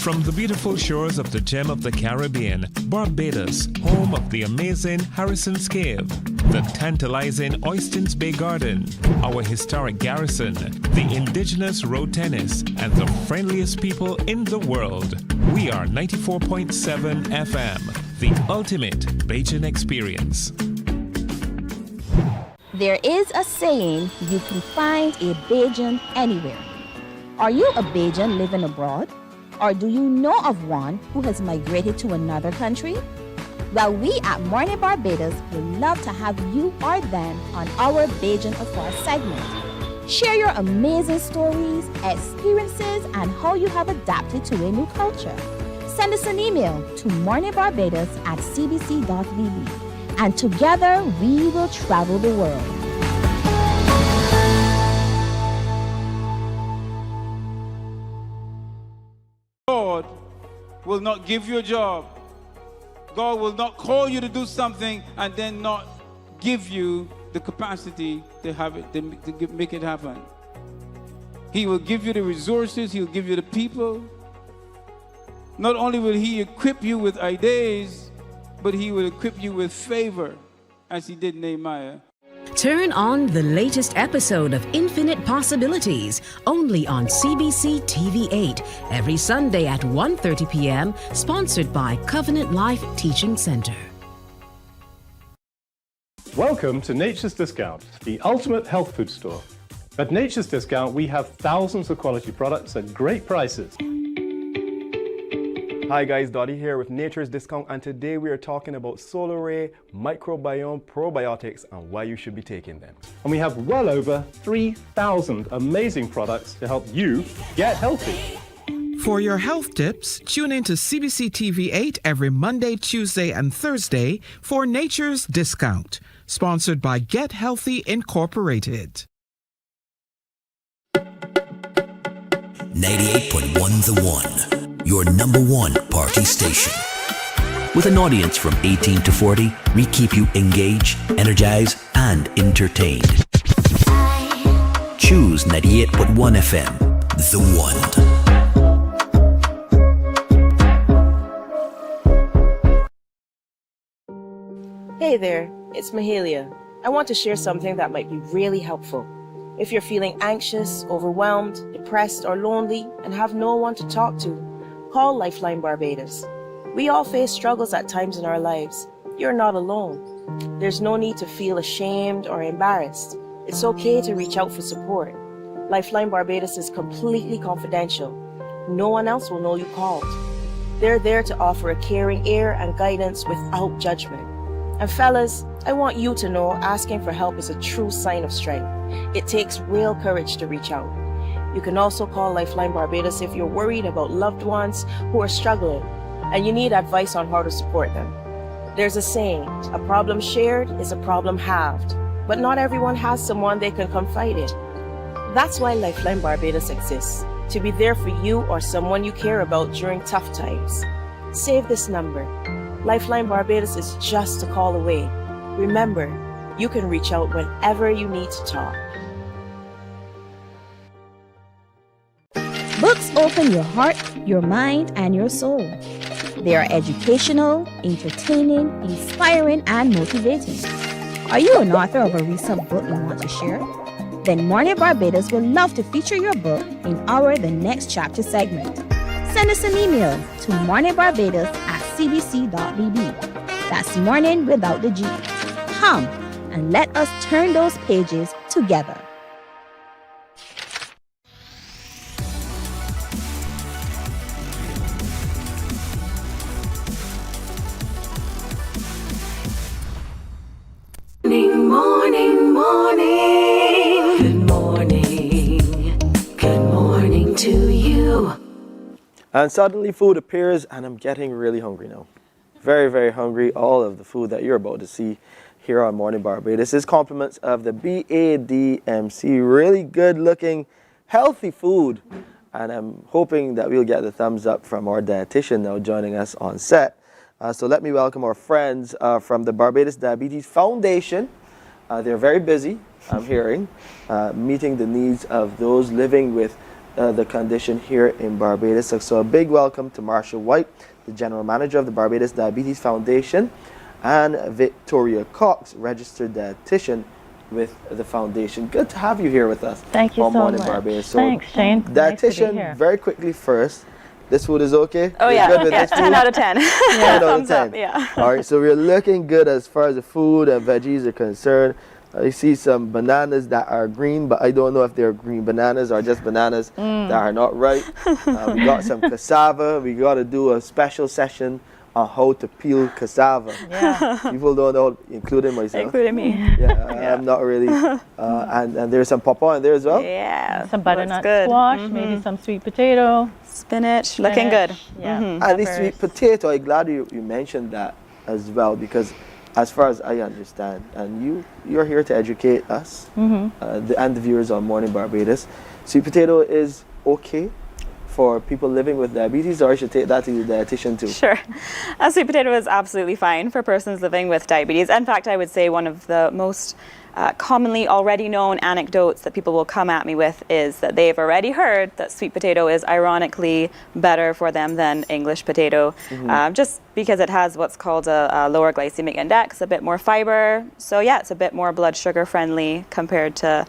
From the beautiful shores of the gem of the Caribbean, Barbados, home of the amazing Harrison's Cave, the tantalizing Oystins Bay Garden, our historic garrison, the indigenous road tennis, and the friendliest people in the world. We are 94.7 FM, the ultimate Bajan experience. There is a saying, you can find a Bajan anywhere. Are you a Bajan living abroad? Or do you know of one who has migrated to another country? Well, we at Mornin Barbados would love to have you or them on our Bajan Affair segment. Share your amazing stories, experiences, and how you have adapted to a new culture. Send us an email to morninbarbados@cbc.bb, and together we will travel the world. God will not give you a job. God will not call you to do something and then not give you the capacity to have it, to make it happen. He will give you the resources. He'll give you the people. Not only will He equip you with ideas, but He will equip you with favor, as He did Nehemiah. Turn on the latest episode of Infinite Possibilities, only on CBC TV8, every Sunday at 1:30 p.m., sponsored by Covenant Life Teaching Center. Welcome to Nature's Discount, the ultimate health food store. At Nature's Discount, we have thousands of quality products at great prices. Hi guys, Dottie here with Nature's Discount, and today we are talking about Solar Ray, microbiome probiotics, and why you should be taking them. And we have well over 3,000 amazing products to help you get healthy. For your health tips, tune in to CBC TV8 every Monday, Tuesday, and Thursday for Nature's Discount, sponsored by Get Healthy Incorporated. 98.1 The One, your number one party station. With an audience from 18 to 40, we keep you engaged, energized, and entertained. Choose 98.1 FM, The One. Hey there, it's Mahalia. I want to share something that might be really helpful. If you're feeling anxious, overwhelmed, depressed, or lonely, and have no one to talk to, call Lifeline Barbados. We all face struggles at times in our lives. You're not alone. There's no need to feel ashamed or embarrassed. It's okay to reach out for support. Lifeline Barbados is completely confidential. No one else will know you called. They're there to offer a caring ear and guidance without judgment. And fellas, I want you to know asking for help is a true sign of strength. It takes real courage to reach out. You can also call Lifeline Barbados if you're worried about loved ones who are struggling and you need advice on how to support them. There's a saying, a problem shared is a problem halved, but not everyone has someone they can confide in. That's why Lifeline Barbados exists, to be there for you or someone you care about during tough times. Save this number. Lifeline Barbados is just a call away. Remember, you can reach out whenever you need to talk. Books open your heart, your mind, and your soul. They are educational, entertaining, inspiring, and motivating. Are you an author of a recent book you want to share? Then Mornin Barbados would love to feature your book in our The Next Chapter segment. Send us an email to morninbarbados@cbc.bb. That's morning without the G. Come and let us turn those pages together. Morning, morning. Good morning. Good morning to you. And suddenly food appears and I'm getting really hungry now. very, very hungry. All of the food that you're about to see here on Morning Barbados is compliments of the BADMC. Really good looking, healthy food. And I'm hoping that we'll get the thumbs up from our dietitian now joining us on set. So let me welcome our friends from the Barbados Diabetes Foundation. They're very busy, I'm hearing, meeting the needs of those living with the condition here in Barbados. So a big welcome to Marsha White, the General Manager of the Barbados Diabetes Foundation, and Victoria Cox, Registered Dietitian with the Foundation. Good to have you here with us. Thank you on so Morning much. Barbados. So, Thanks, Shane. Nice to be Dietitian, here. very quickly first. This food is okay? Oh, You're yeah. good with Yeah, this food? 10 out of 10. 10 out of Thumbs 10. up, yeah. All right, so we're looking good as far as the food and veggies are concerned. I see some bananas that are green, but I don't know if they're green bananas or just bananas that are not right. We got some cassava. We got to do a special session on how to peel cassava. Yeah. People don't know, including myself. Including me. Yeah, I'm not really. And there's some pawpaw in there as well. Yeah. Some butternut squash, maybe some sweet potato. Spinach, looking good. Yeah. And the sweet potato, I'm glad you mentioned that as well, because as far as I understand, and you're here to educate us and the viewers on Morning Barbados, sweet potato is okay for people living with diabetes, or I should take that to the dietitian too? Sure. A sweet potato is absolutely fine for persons living with diabetes. In fact, I would say one of the most commonly already known anecdotes that people will come at me with is that they've already heard that sweet potato is ironically better for them than English potato, just because it has what's called a lower glycemic index, a bit more fiber. So yeah, it's a bit more blood sugar friendly compared to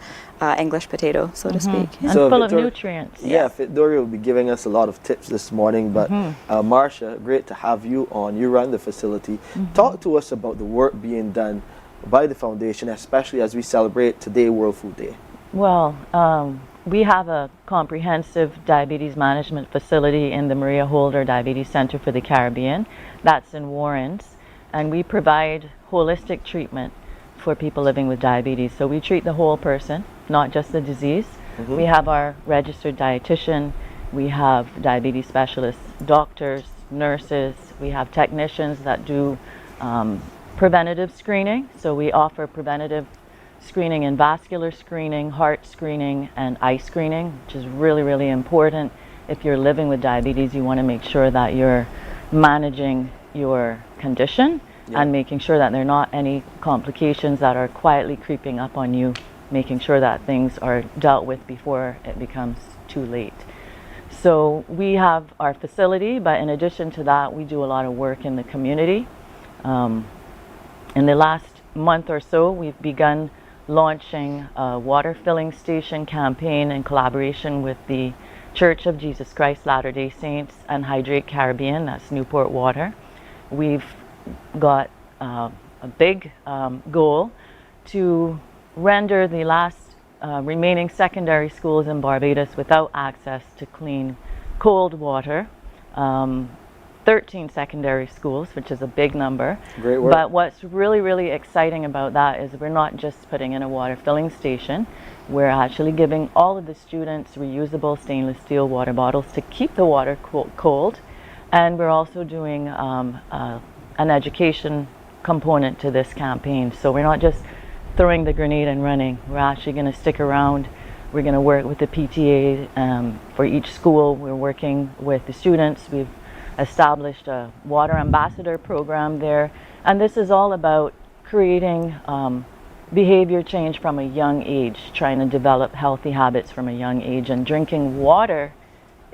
English potato, so to speak. And So full of Victoria- nutrients. Yeah, Victoria will be giving us a lot of tips this morning, but Marsha, great to have you on. You run the facility. Talk to us about the work being done by the foundation, especially as we celebrate today, World Food Day. Well, we have a comprehensive diabetes management facility in the Maria Holder Diabetes Center for the Caribbean. That's in Warrens. And we provide holistic treatment for people living with diabetes. So we treat the whole person, not just the disease. We have our registered dietitian. We have diabetes specialists, doctors, nurses. We have technicians that do preventative screening. So we offer preventative screening and vascular screening, heart screening, and eye screening, which is really, really important. If you're living with diabetes, you want to make sure that you're managing your condition and making sure that there are not any complications that are quietly creeping up on you, making sure that things are dealt with before it becomes too late. So we have our facility, but in addition to that, we do a lot of work in the community. In the last month or so, we've begun launching a water filling station campaign in collaboration with the Church of Jesus Christ Latter-day Saints and Hydrate Caribbean, that's Newport Water. We've got a big goal to render the last remaining secondary schools in Barbados without access to clean, cold water. 13 secondary schools, which is a big number. Great work. But what's really, really exciting about that is we're not just putting in a water filling station. We're actually giving all of the students reusable stainless steel water bottles to keep the water cold. And we're also doing an education component to this campaign. So we're not just throwing the grenade and running. We're actually going to stick around. We're going to work with the PTA for each school. We're working with the students. We've established a water ambassador program there, and this is all about creating behavior change from a young age, trying to develop healthy habits from a young age, and drinking water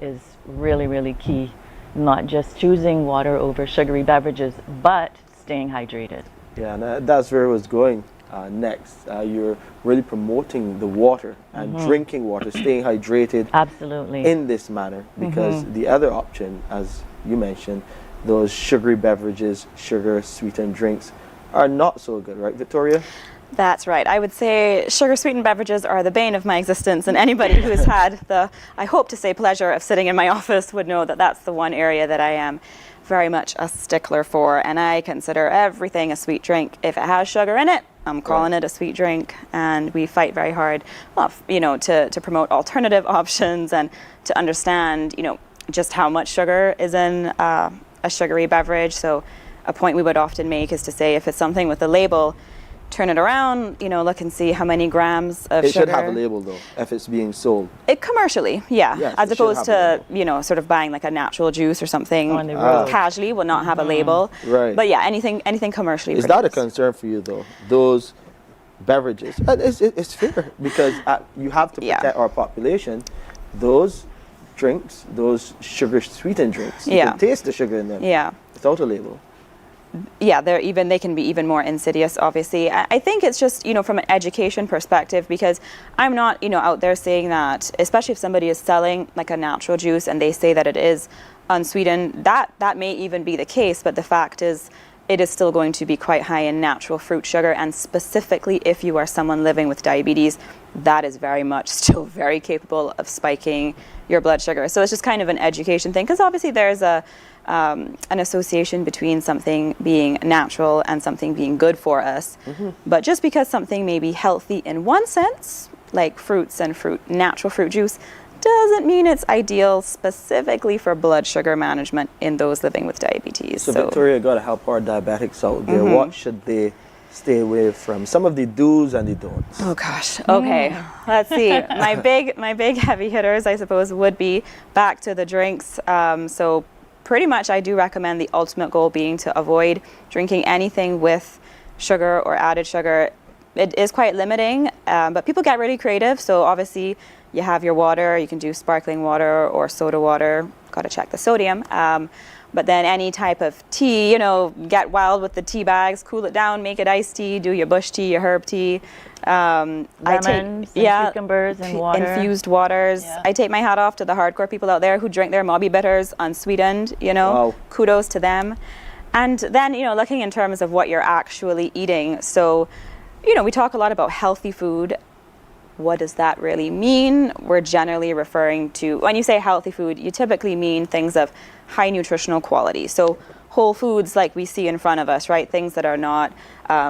is really, really key. Not just choosing water over sugary beverages, but staying hydrated. Yeah, and that's where it was going next. You're really promoting the water and drinking water, staying hydrated. Absolutely. In this manner, because the other option, as you mentioned, those sugary beverages, sugar sweetened drinks are not so good, right, Victoria? That's right. I would say sugar-sweetened beverages are the bane of my existence, and anybody who's had the, I hope to say, pleasure of sitting in my office would know that that's the one area that I am very much a stickler for, and I consider everything a sweet drink. If it has sugar in it, I'm calling it a sweet drink, and we fight very hard, well, to promote alternative options and to understand, just how much sugar is in a sugary beverage. So a point we would often make is to say if it's something with a label, turn it around, look and see how many grams of It sugar. should have a label though, if it's being sold. It commercially, yeah. Yes, As it should opposed have to, sort of buying like a natural juice or something On the road. casually will not have a label. Right. But yeah, anything commercially Is that a concern for you though? Those beverages? It's fair because you have to protect our population. Those drinks, those sugar sweetened drinks, you can taste the sugar in them. Yeah. Without a label. Yeah, they can be even more insidious, obviously. I think it's just, from an education perspective, because I'm not, out there saying that, especially if somebody is selling like a natural juice and they say that it is unsweetened, that may even be the case, but the fact is it is still going to be quite high in natural fruit sugar, and specifically if you are someone living with diabetes, that is very much still very capable of spiking your blood sugar. So it's just kind of an education thing, because obviously there's an association between something being natural and something being good for us. But just because something may be healthy in one sense, like fruits and natural fruit juice, doesn't mean it's ideal specifically for blood sugar management in those living with diabetes. So Victoria, got to help our diabetics out there. What should they stay away from? Some of the do's and the don'ts. Oh gosh. Okay. Let's see. My big heavy hitters, I suppose, would be back to the drinks. So pretty much I do recommend the ultimate goal being to avoid drinking anything with sugar or added sugar. It is quite limiting, but people get really creative. So obviously you have your water, you can do sparkling water or soda water, got to check the sodium. But then any type of tea, get wild with the tea bags, cool it down, make it iced tea, do your bush tea, your herb tea. Lemons, cucumbers, and water. Infused waters. Yeah. I take my hat off to the hardcore people out there who drink their Mobby bitters unsweetened, Wow. Kudos to them. And then, looking in terms of what you're actually eating. So, we talk a lot about healthy food. What does that really mean? We're generally referring to, when you say healthy food, you typically mean things of high nutritional quality. So whole foods like we see in front of us, right? Things that are not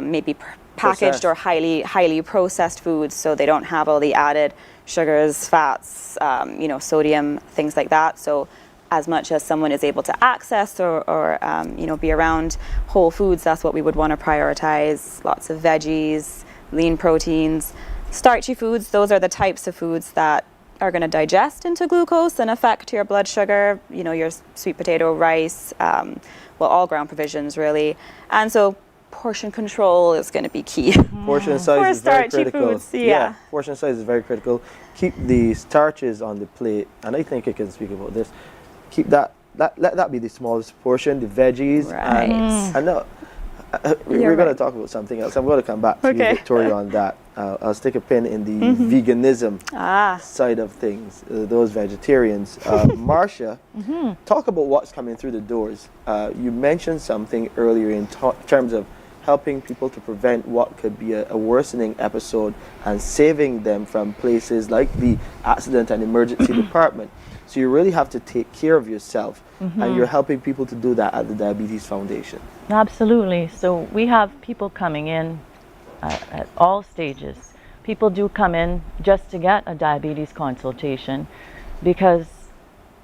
maybe packaged or highly processed foods, so they don't have all the added sugars, fats, sodium, things like that. So as much as someone is able to access or be around whole foods, that's what we would want to prioritize. Lots of veggies, lean proteins. Starchy foods, those are the types of foods that are going to digest into glucose and affect your blood sugar, your sweet potato, rice, all ground provisions really. And so portion control is going to be key. Portion size is very critical. Foods, yeah. Portion size is very critical. Keep the starches on the plate, and I think I can speak about this. Keep let that be the smallest portion, the veggies. Right. And no, we're going to talk about something else. I'm going to come back to you, Victoria, on that. I'll stick a pin in the veganism side of things, those vegetarians. Marcia, talk about what's coming through the doors. You mentioned something earlier in terms of helping people to prevent what could be a worsening episode and saving them from places like the accident and emergency department. So you really have to take care of yourself, and you're helping people to do that at the Diabetes Foundation. Absolutely. So we have people coming in at all stages. People do come in just to get a diabetes consultation because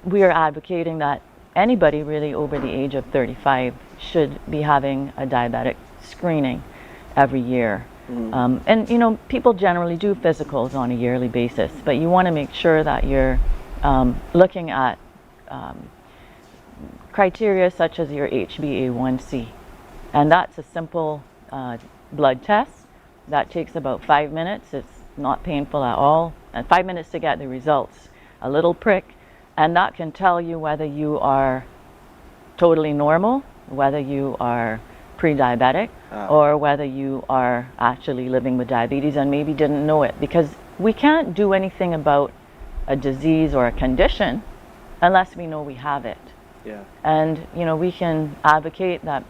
we are advocating that anybody really over the age of 35 should be having a diabetic screening every year. And people generally do physicals on a yearly basis, but you want to make sure that you're looking at criteria such as your HbA1c, and that's a simple blood test that takes about 5 minutes. It's not painful at all, and 5 minutes to get the results. A little prick, and that can tell you whether you are totally normal, whether you are pre-diabetic, or whether you are actually living with diabetes and maybe didn't know it, because we can't do anything about a disease or a condition unless we know we have it. Yeah. And we can advocate that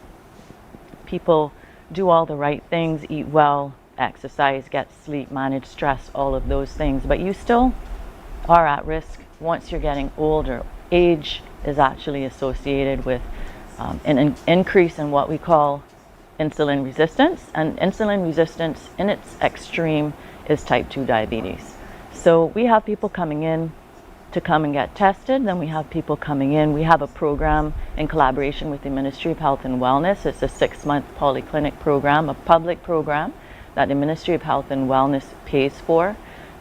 people do all the right things, eat well, exercise, get sleep, manage stress, all of those things, but you still are at risk once you're getting older. Age is actually associated with an increase in what we call insulin resistance, and insulin resistance in its extreme is type 2 diabetes. So we have people coming in to come and get tested, then we have people coming in. We have a program in collaboration with the Ministry of Health and Wellness. It's a 6-month polyclinic program, a public program that the Ministry of Health and Wellness pays for.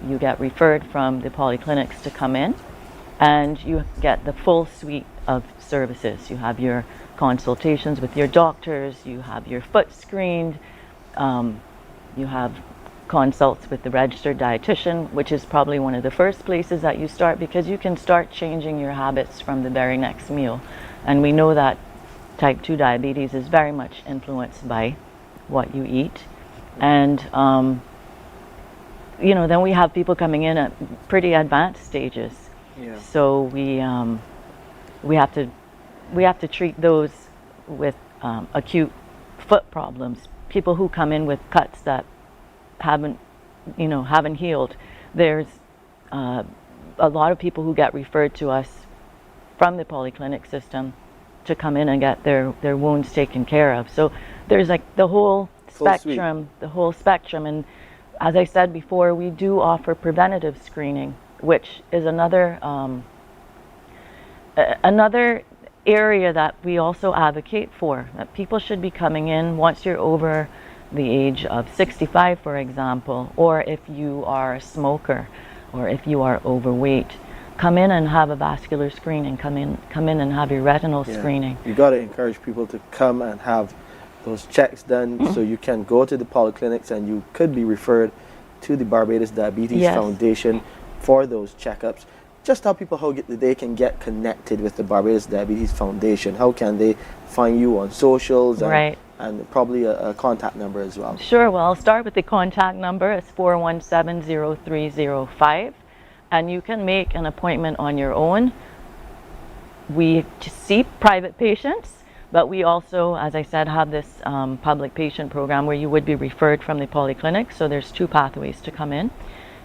You get referred from the polyclinics to come in, and you get the full suite of services. You have your consultations with your doctors, you have your foot screened, you have consults with the registered dietitian, which is probably one of the first places that you start, because you can start changing your habits from the very next meal. And we know that type 2 diabetes is very much influenced by what you eat. And you know, then we have people coming in at pretty advanced stages. Yeah. So we have to treat those with acute foot problems. People who come in with cuts that haven't healed. There's a lot of people who get referred to us from the polyclinic system to come in and get their wounds taken care of. So there's like the whole spectrum, and as I said before, we do offer preventative screening, which is another area that we also advocate for, that people should be coming in once you're over the age of 65, for example, or if you are a smoker, or if you are overweight. Come in and have a vascular screening. Come in and have your retinal screening. You got to encourage people to come and have those checks done, so you can go to the polyclinics and you could be referred to the Barbados Diabetes Foundation for those checkups. Just tell people how they can get connected with the Barbados Diabetes Foundation. How can they find you on socials and probably a contact number as well? Sure. Well, I'll start with the contact number. It's 417-0305, and you can make an appointment on your own. We see private patients, but we also, as I said, have this public patient program where you would be referred from the polyclinic. So there's 2 pathways to come in.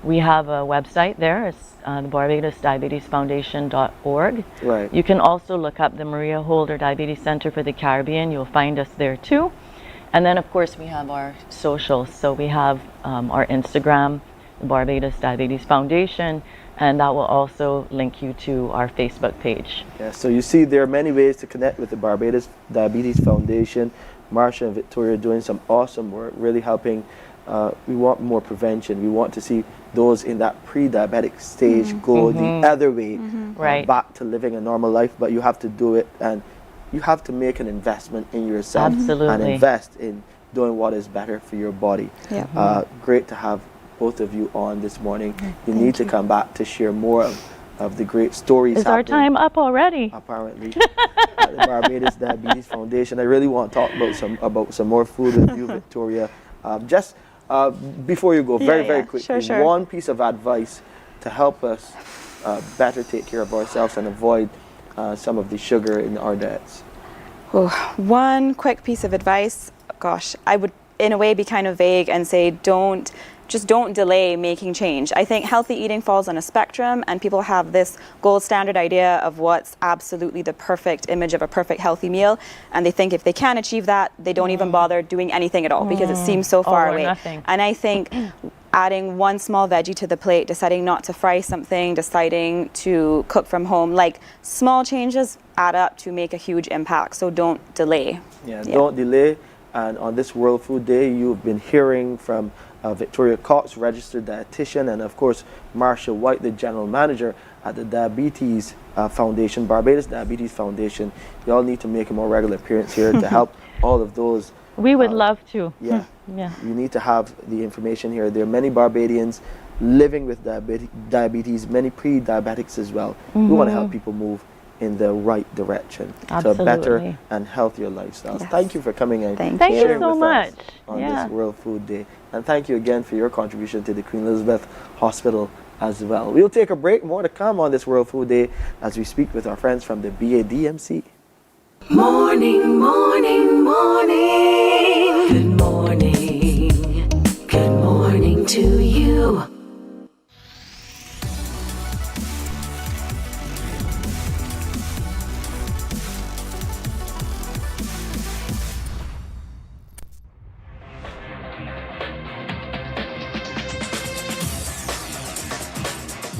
We have a website there. It's the BarbadosDiabetesFoundation.org. Right. You can also look up the Maria Holder Diabetes Center for the Caribbean. You'll find us there too. And then, of course, we have our socials. So we have our Instagram, the Barbados Diabetes Foundation, and that will also link you to our Facebook page. Yeah, so you see there are many ways to connect with the Barbados Diabetes Foundation. Marsha and Victoria are doing some awesome work, really helping. We want more prevention. We want to see those in that pre-diabetic stage go the other way, back to living a normal life, but you have to do it, and you have to make an investment in yourself and invest in doing what is better for your body. Great to have both of you on this morning. You need to come back to share more of the great stories. Is our time up already? Apparently. At the Barbados Diabetes Foundation. I really want to talk about some more food with you, Victoria. Before you go, very quickly, one piece of advice to help us better take care of ourselves and avoid some of the sugar in our diets. One quick piece of advice, gosh, I would in a way be kind of vague and say don't delay making change. I think healthy eating falls on a spectrum, and people have this gold standard idea of what's absolutely the perfect image of a perfect healthy meal, and they think if they can't achieve that, they don't even bother doing anything at all because it seems so far away. And I think adding one small veggie to the plate, deciding not to fry something, deciding to cook from home, like small changes add up to make a huge impact. So don't delay. Don't delay. And on this World Food Day, you've been hearing from Victoria Cox, registered dietitian, and of course Marsha White, the general manager at the Diabetes Foundation, Barbados Diabetes Foundation. You all need to make a more regular appearance here to help all of those. We would love to. You need to have the information here. There are many Barbadians living with diabetes, many pre-diabetics as well. We want to help people move in the right direction to a better and healthier lifestyle. Thank you for coming in. Thank you so much on this World Food Day. And thank you again for your contribution to the Queen Elizabeth Hospital as well. We'll take a break. More to come on this World Food Day as we speak with our friends from the BADMC. Morning, morning, morning. Good morning. Good morning to you.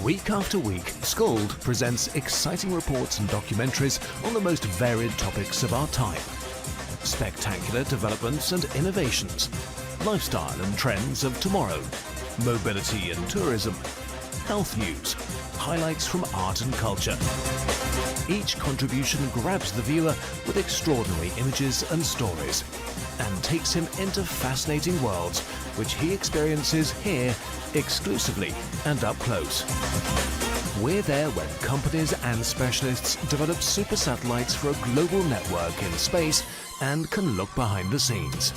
Week after week, Scold presents exciting reports and documentaries on the most varied topics of our time. Spectacular developments and innovations, lifestyle and trends of tomorrow, mobility and tourism, health news, highlights from art and culture. Each contribution grabs the viewer with extraordinary images and stories and takes him into fascinating worlds which he experiences here exclusively and up close. We're there when companies and specialists develop super satellites for a global network in space and can look behind the scenes.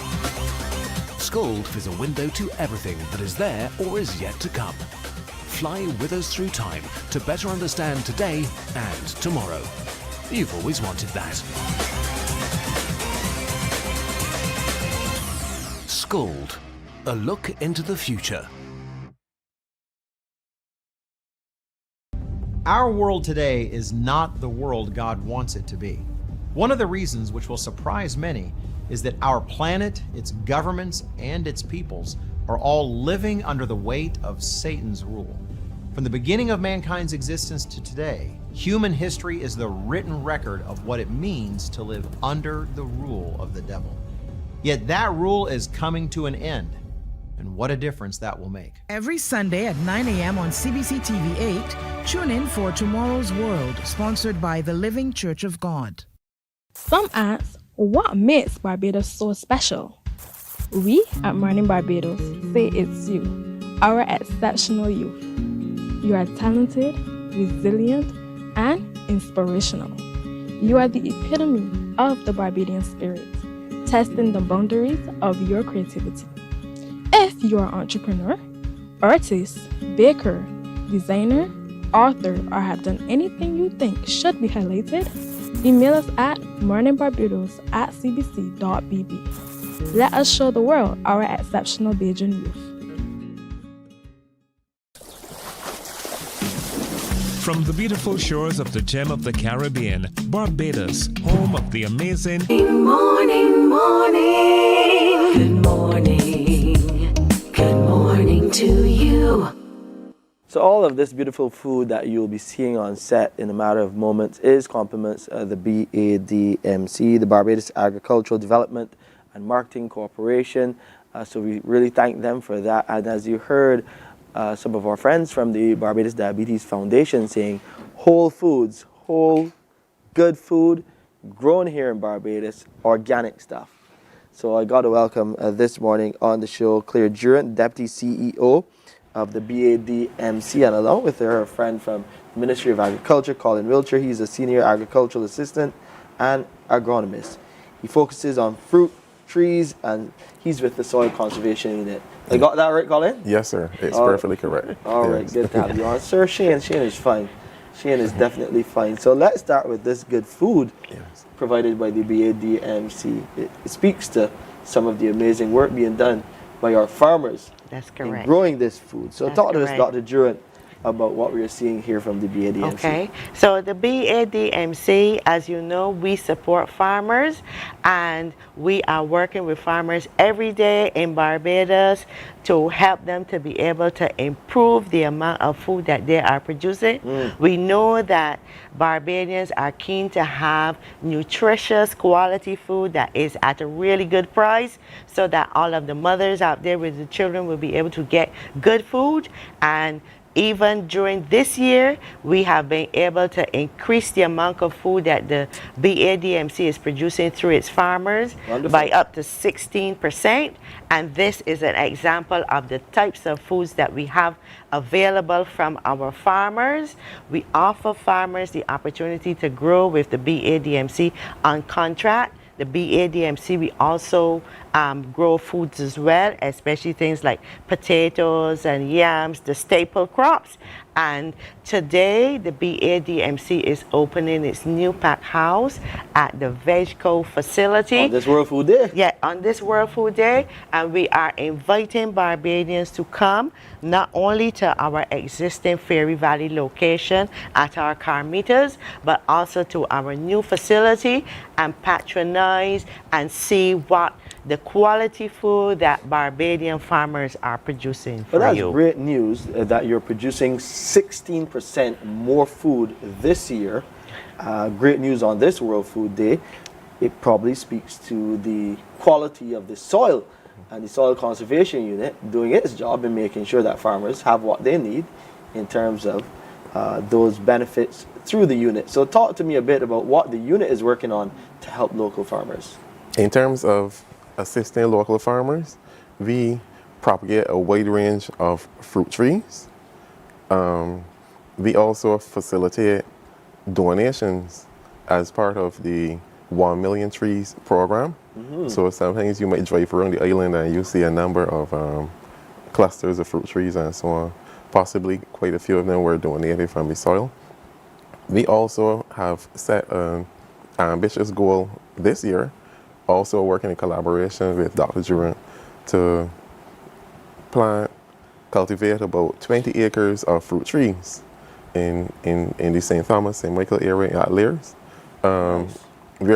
Scold is a window to everything that is there or is yet to come. Fly with us through time to better understand today and tomorrow. You've always wanted that. Scold, a look into the future. Our world today is not the world God wants it to be. One of the reasons which will surprise many is that our planet, its governments, and its peoples are all living under the weight of Satan's rule. From the beginning of mankind's existence to today, human history is the written record of what it means to live under the rule of the devil. Yet that rule is coming to an end, and what a difference that will make. Every Sunday at 9 a.m. on CBC TV 8, tune in for Tomorrow's World, sponsored by the Living Church of God. Some ask, what makes Barbados so special? We at Mornin Barbados say it's you, our exceptional youth. You are talented, resilient, and inspirational. You are the epitome of the Barbadian spirit, testing the boundaries of your creativity. If you are an entrepreneur, artist, baker, designer, author, or have done anything you think should be highlighted, email us at morninbarbados@cbc.bb. Let us show the world our exceptional Bajan youth. From the beautiful shores of the gem of the Caribbean, Barbados, home of the amazing Morning, morning. Good morning. Good morning to you. So all of this beautiful food that you'll be seeing on set in a matter of moments is compliments of the BADMC, the Barbados Agricultural Development and Marketing Corporation. So we really thank them for that. And as you heard, some of our friends from the Barbados Diabetes Foundation saying whole foods, whole good food grown here in Barbados, organic stuff. So I got to welcome this morning on the show Claire Durant, Deputy CEO of the BADMC, and along with her, a friend from the Ministry of Agriculture, Colin Wiltshire. He's a Senior Agricultural Assistant and Agronomist. He focuses on fruit, trees, and he's with the Soil Conservation Unit. I got that right, Colin? Yes, sir. It's perfectly correct. All right, good to have you on. Sir Shane is fine. Shane is definitely fine. So let's start with this good food provided by the BADMC. It speaks to some of the amazing work being done by our farmers. That's correct. In growing this food. So That's talk to us, correct. Dr. Durant, about what we are seeing here from the BADMC. Okay, so the BADMC, as you know, we support farmers, and we are working with farmers every day in Barbados to help them to be able to improve the amount of food that they are producing. We know that Barbadians are keen to have nutritious quality food that is at a really good price, so that all of the mothers out there with the children will be able to get good food. And even during this year, we have been able to increase the amount of food that the BADMC is producing through its farmers by up to 16%. And this is an example of the types of foods that we have available from our farmers. We offer farmers the opportunity to grow with the BADMC on contract. The BADMC, we also grow foods as well, especially things like potatoes and yams, the staple crops. And today, the BADMC is opening its new pack house at the VegCo facility. On this World Food Day? Yeah, on this World Food Day. And we are inviting Barbadians to come not only to our existing Fairy Valley location at our car meters, but also to our new facility and patronize and see what the quality food that Barbadian farmers are producing for Well, that's you. great news that you're producing 16% more food this year. Great news on this World Food Day. It probably speaks to the quality of the soil and the Soil Conservation Unit doing its job in making sure that farmers have what they need in terms of those benefits through the unit. So talk to me a bit about what the unit is working on to help local farmers. In terms of assisting local farmers, we propagate a wide range of fruit trees. We also facilitate donations as part of the 1 Million Trees program. So sometimes you might drive around the island and you see a number of clusters of fruit trees and so on. Possibly quite a few of them were donated from the soil. We also have set an ambitious goal this year, also working in collaboration with Dr. Durant to cultivate about 20 acres of fruit trees in the St. Thomas, St. Michael area at Lears. We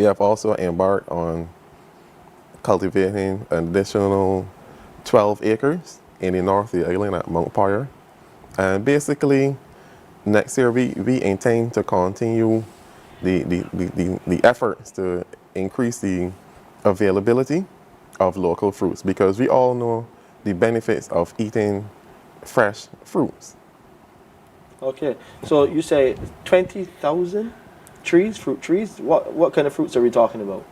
have also embarked on cultivating an additional 12 acres in the north of the island at Mount Poyer. And basically, next year we intend to continue the efforts to increase the availability of local fruits, because we all know the benefits of eating fresh fruits. Okay, so you say 20,000 trees, fruit trees? What kind of fruits are we talking about?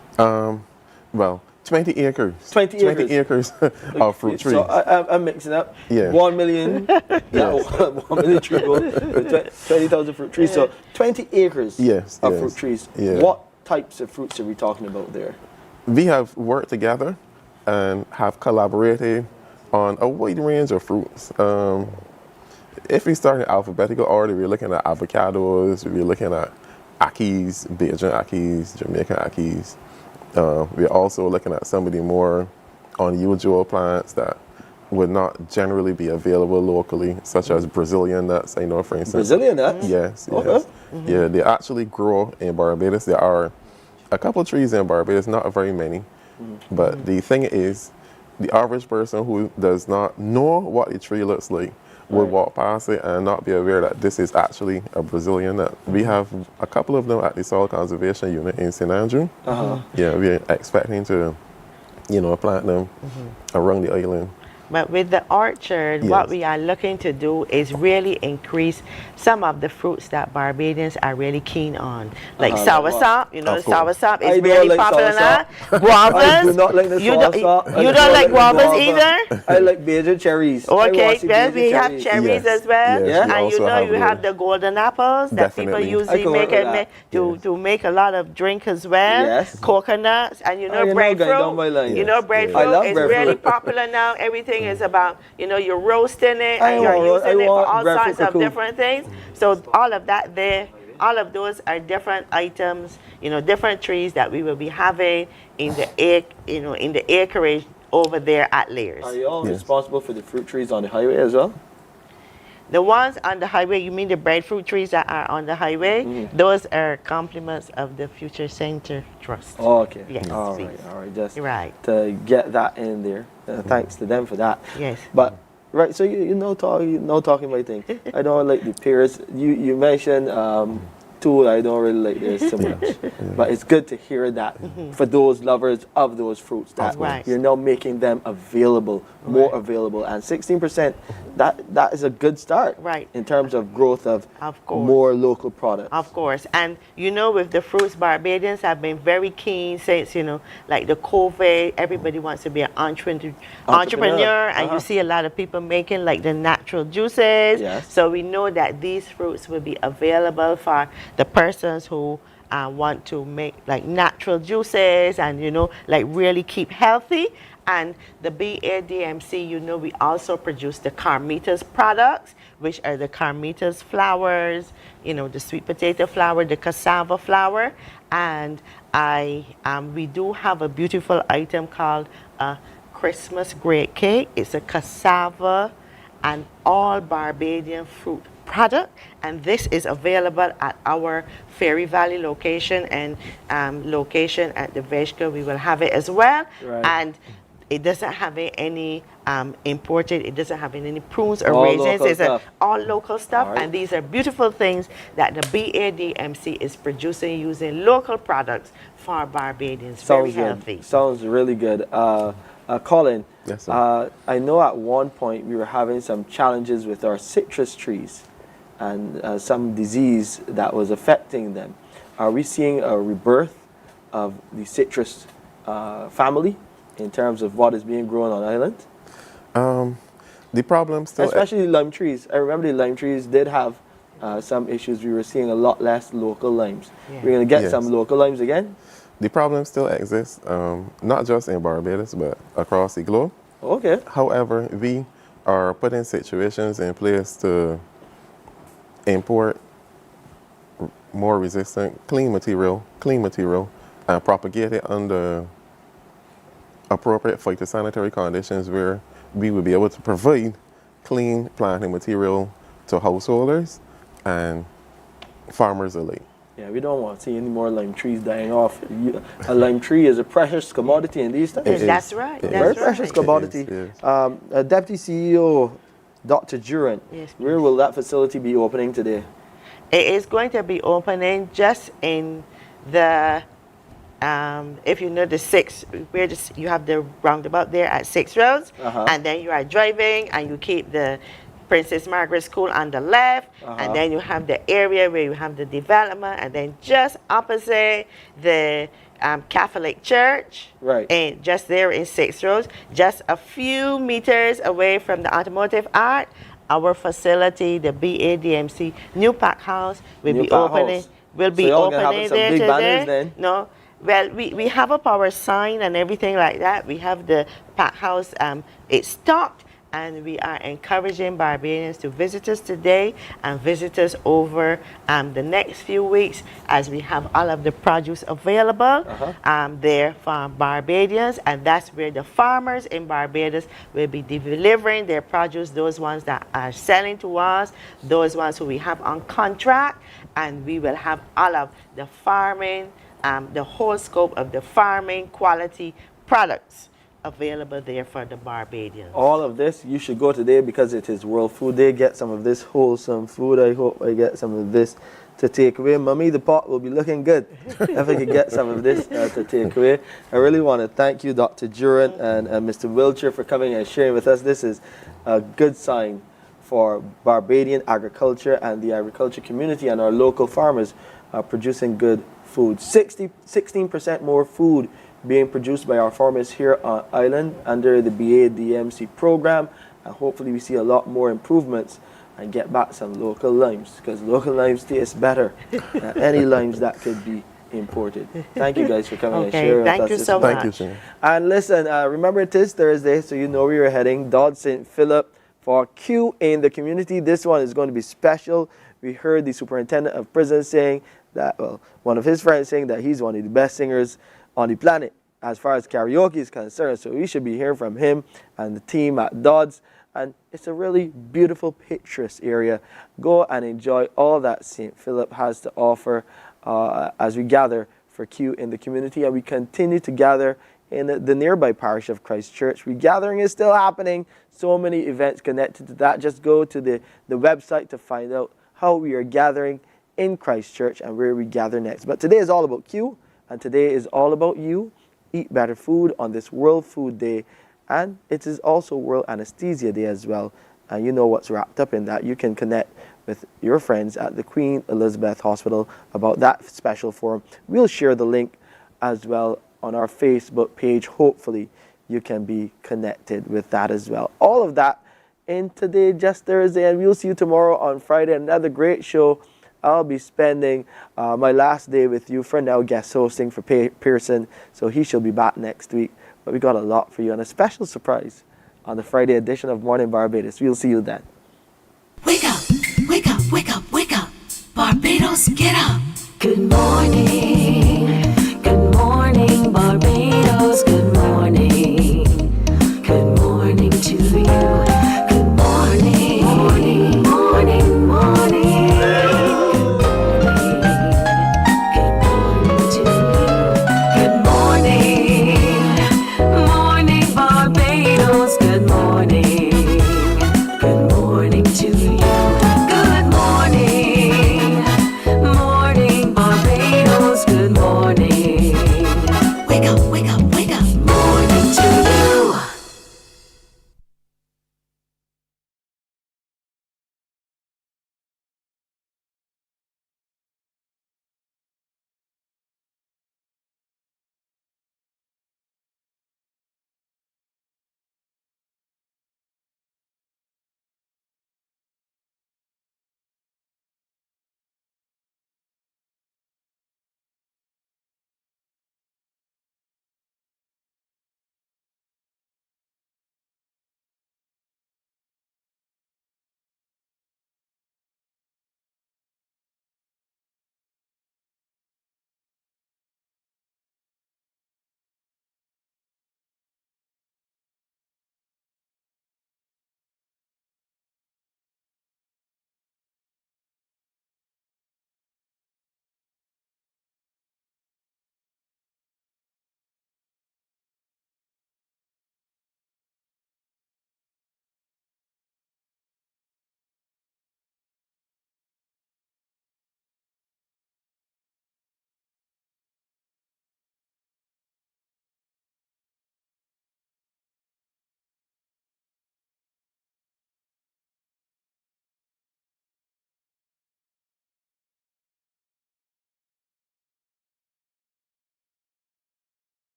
Well, 20 acres. 20 acres of fruit trees. So I'm mixing up. Yeah. 1 million, 1 million tree goal, 20,000 fruit trees. So 20 acres of fruit trees. Yeah. What types of fruits are we talking about there? We have worked together and have collaborated on a wide range of fruits. If we start in alphabetical order, we're looking at avocados, we're looking at akis, Bajan akis, Jamaican akis. We're also looking at some of the more unusual plants that would not generally be available locally, such as Brazilian nuts. I know, for instance. Brazilian nuts? Yes. Okay. Yeah, they actually grow in Barbados. There are a couple of trees in Barbados, not very many. But the thing is, the average person who does not know what the tree looks like would walk past it and not be aware that this is actually a Brazilian nut. We have a couple of them at the Soil Conservation Unit in St. Andrew. Yeah, we're expecting to, plant them around the island. But with the orchard, what we are looking to do is really increase some of the fruits that Barbadians are really keen on. Like soursop, soursop is really popular now. Guavas. I do not like the soursop. You don't like guavas either? I like Bajan cherries. Okay, well, we have cherries as well. Yes, And you have the golden apples that people usually make to make a lot of drink as well. Yes. Coconuts, and breadfruit. Breadfruit is really popular now. Everything is about, you're roasting it and you're using it for all sorts of different things. So all of that there, all of those are different items, different trees that we will be having in the acreage over there at Lears. Are you all responsible for the fruit trees on the highway as well? The ones on the highway, you mean the breadfruit trees that are on the highway? Those are compliments of the Future Center Trust. Oh, okay. Yes. All right. Just right. To get that in there. Thanks to them for that. Yes. But right, so talking my thing. I don't like the pears. You mentioned two I don't really like this so much. But it's good to hear that for those lovers of those fruits that you're now making them available, more available, and 16%. That is a good start, in terms of growth of more local products. Of course, and with the fruits, Barbadians have been very keen since like the COVID. Everybody wants to be an entrepreneur, and you see a lot of people making like the natural juices. Yes. So we know that these fruits will be available for the persons who want to make like natural juices and like really keep healthy. And the BADMC, we also produce the Carmitas products, which are the Carmitas flours, the sweet potato flour, the cassava flour. And we do have a beautiful item called a Christmas great cake. It's a cassava and all Barbadian fruit product, and this is available at our Ferry Valley location and location at the Veshka. We will have it as well, Right. and it doesn't have any imported, it doesn't have any prunes or All raisins. local It's stuff. all local stuff, All right. and these are beautiful things that the BADMC is producing using local products for Barbadians. Very Sounds healthy. good. Sounds really good. Colin, Yes, sir. I know at one point we were having some challenges with our citrus trees and some disease that was affecting them. Are we seeing a rebirth of the citrus family in terms of what is being grown on island? The problem still, Especially lime trees. I remember the lime trees did have some issues. We were seeing a lot less local limes. Yeah. We're going to get Yes. some local limes again? the problem still exists, not just in Barbados, but across the globe. Okay. However, we are putting situations in place to import more resistant, clean material, and propagate it under appropriate phytosanitary conditions where we will be able to provide clean planting material to householders and farmers alike. Yeah, we don't want to see any more lime trees dying off. A lime tree is a precious commodity in these times. That's right. It That's Very right. precious commodity. It is. Deputy CEO, Dr. Durant, Yes, where will that facility be opening today? It is going to be opening just in the, if you know the you have the roundabout there at 6 Roads, and then you are driving and you keep the Princess Margaret School on the left, and then you have the area where you have the development, and then just opposite the Catholic Church, right, and just there in 6 Roads, just a few meters away from the Automotive Art, our facility, the BADMC New Pack House, will be opening. Will be opening there today. No, well, we have up our sign and everything like that. We have the Pack House. It's stocked. And we are encouraging Barbadians to visit us today and visit us over the next few weeks as we have all of the produce available there for Barbadians. And that's where the farmers in Barbados will be delivering their produce, those ones that are selling to us, those ones who we have on contract. And we will have all of the farming, the whole scope of the farming quality products available there for the Barbadians. All of this, you should go today because it is World Food Day. Get some of this wholesome food. I hope I get some of this to take away. Mummy, the pot will be looking good if I could get some of this to take away. I really want to thank you, Dr. Durant and Mr. Wiltshire, for coming and sharing with us. This is a good sign for Barbadian agriculture and the agriculture community, and our local farmers are producing good food. 16% more food being produced by our farmers here on island under the BADMC program, and hopefully we see a lot more improvements and get back some local limes, because local limes taste better than any limes that could be imported. Thank you guys for coming and sharing with us this morning. Thank you, Shane. And listen, remember it is Thursday, so you know where you're heading. Dodge St. Philip for Q in the community. This one is going to be special. We heard the superintendent of prisons saying that, well, one of his friends saying that he's one of the best singers on the planet as far as karaoke is concerned. So we should be hearing from him and the team at Dodds. And it's a really beautiful, picturesque area. Go and enjoy all that St. Philip has to offer as we gather for Q in the community. And we continue to gather in the nearby parish of Christ Church. Gathering is still happening. So many events connected to that. Just go to the website to find out how we are gathering in Christ Church and where we gather next. But today is all about Q, and today is all about you. Eat better food on this World Food Day, and it is also World Anesthesia Day as well. And you know what's wrapped up in that. You can connect with your friends at the Queen Elizabeth Hospital about that special forum. We'll share the link as well on our Facebook page. Hopefully you can be connected with that as well. All of that in Today Just Thursday, and we'll see you tomorrow on Friday. Another great show. I'll be spending my last day with you for now, guest hosting for Pearson, so he shall be back next week. But we got a lot for you and a special surprise on the Friday edition of Morning Barbados. We'll see you then. Wake up, wake up, wake up, wake up. Barbados, get up. Good morning. Good morning, Barbados. Good morning. Good morning to you. Good morning. Morning, morning, morning. Good morning.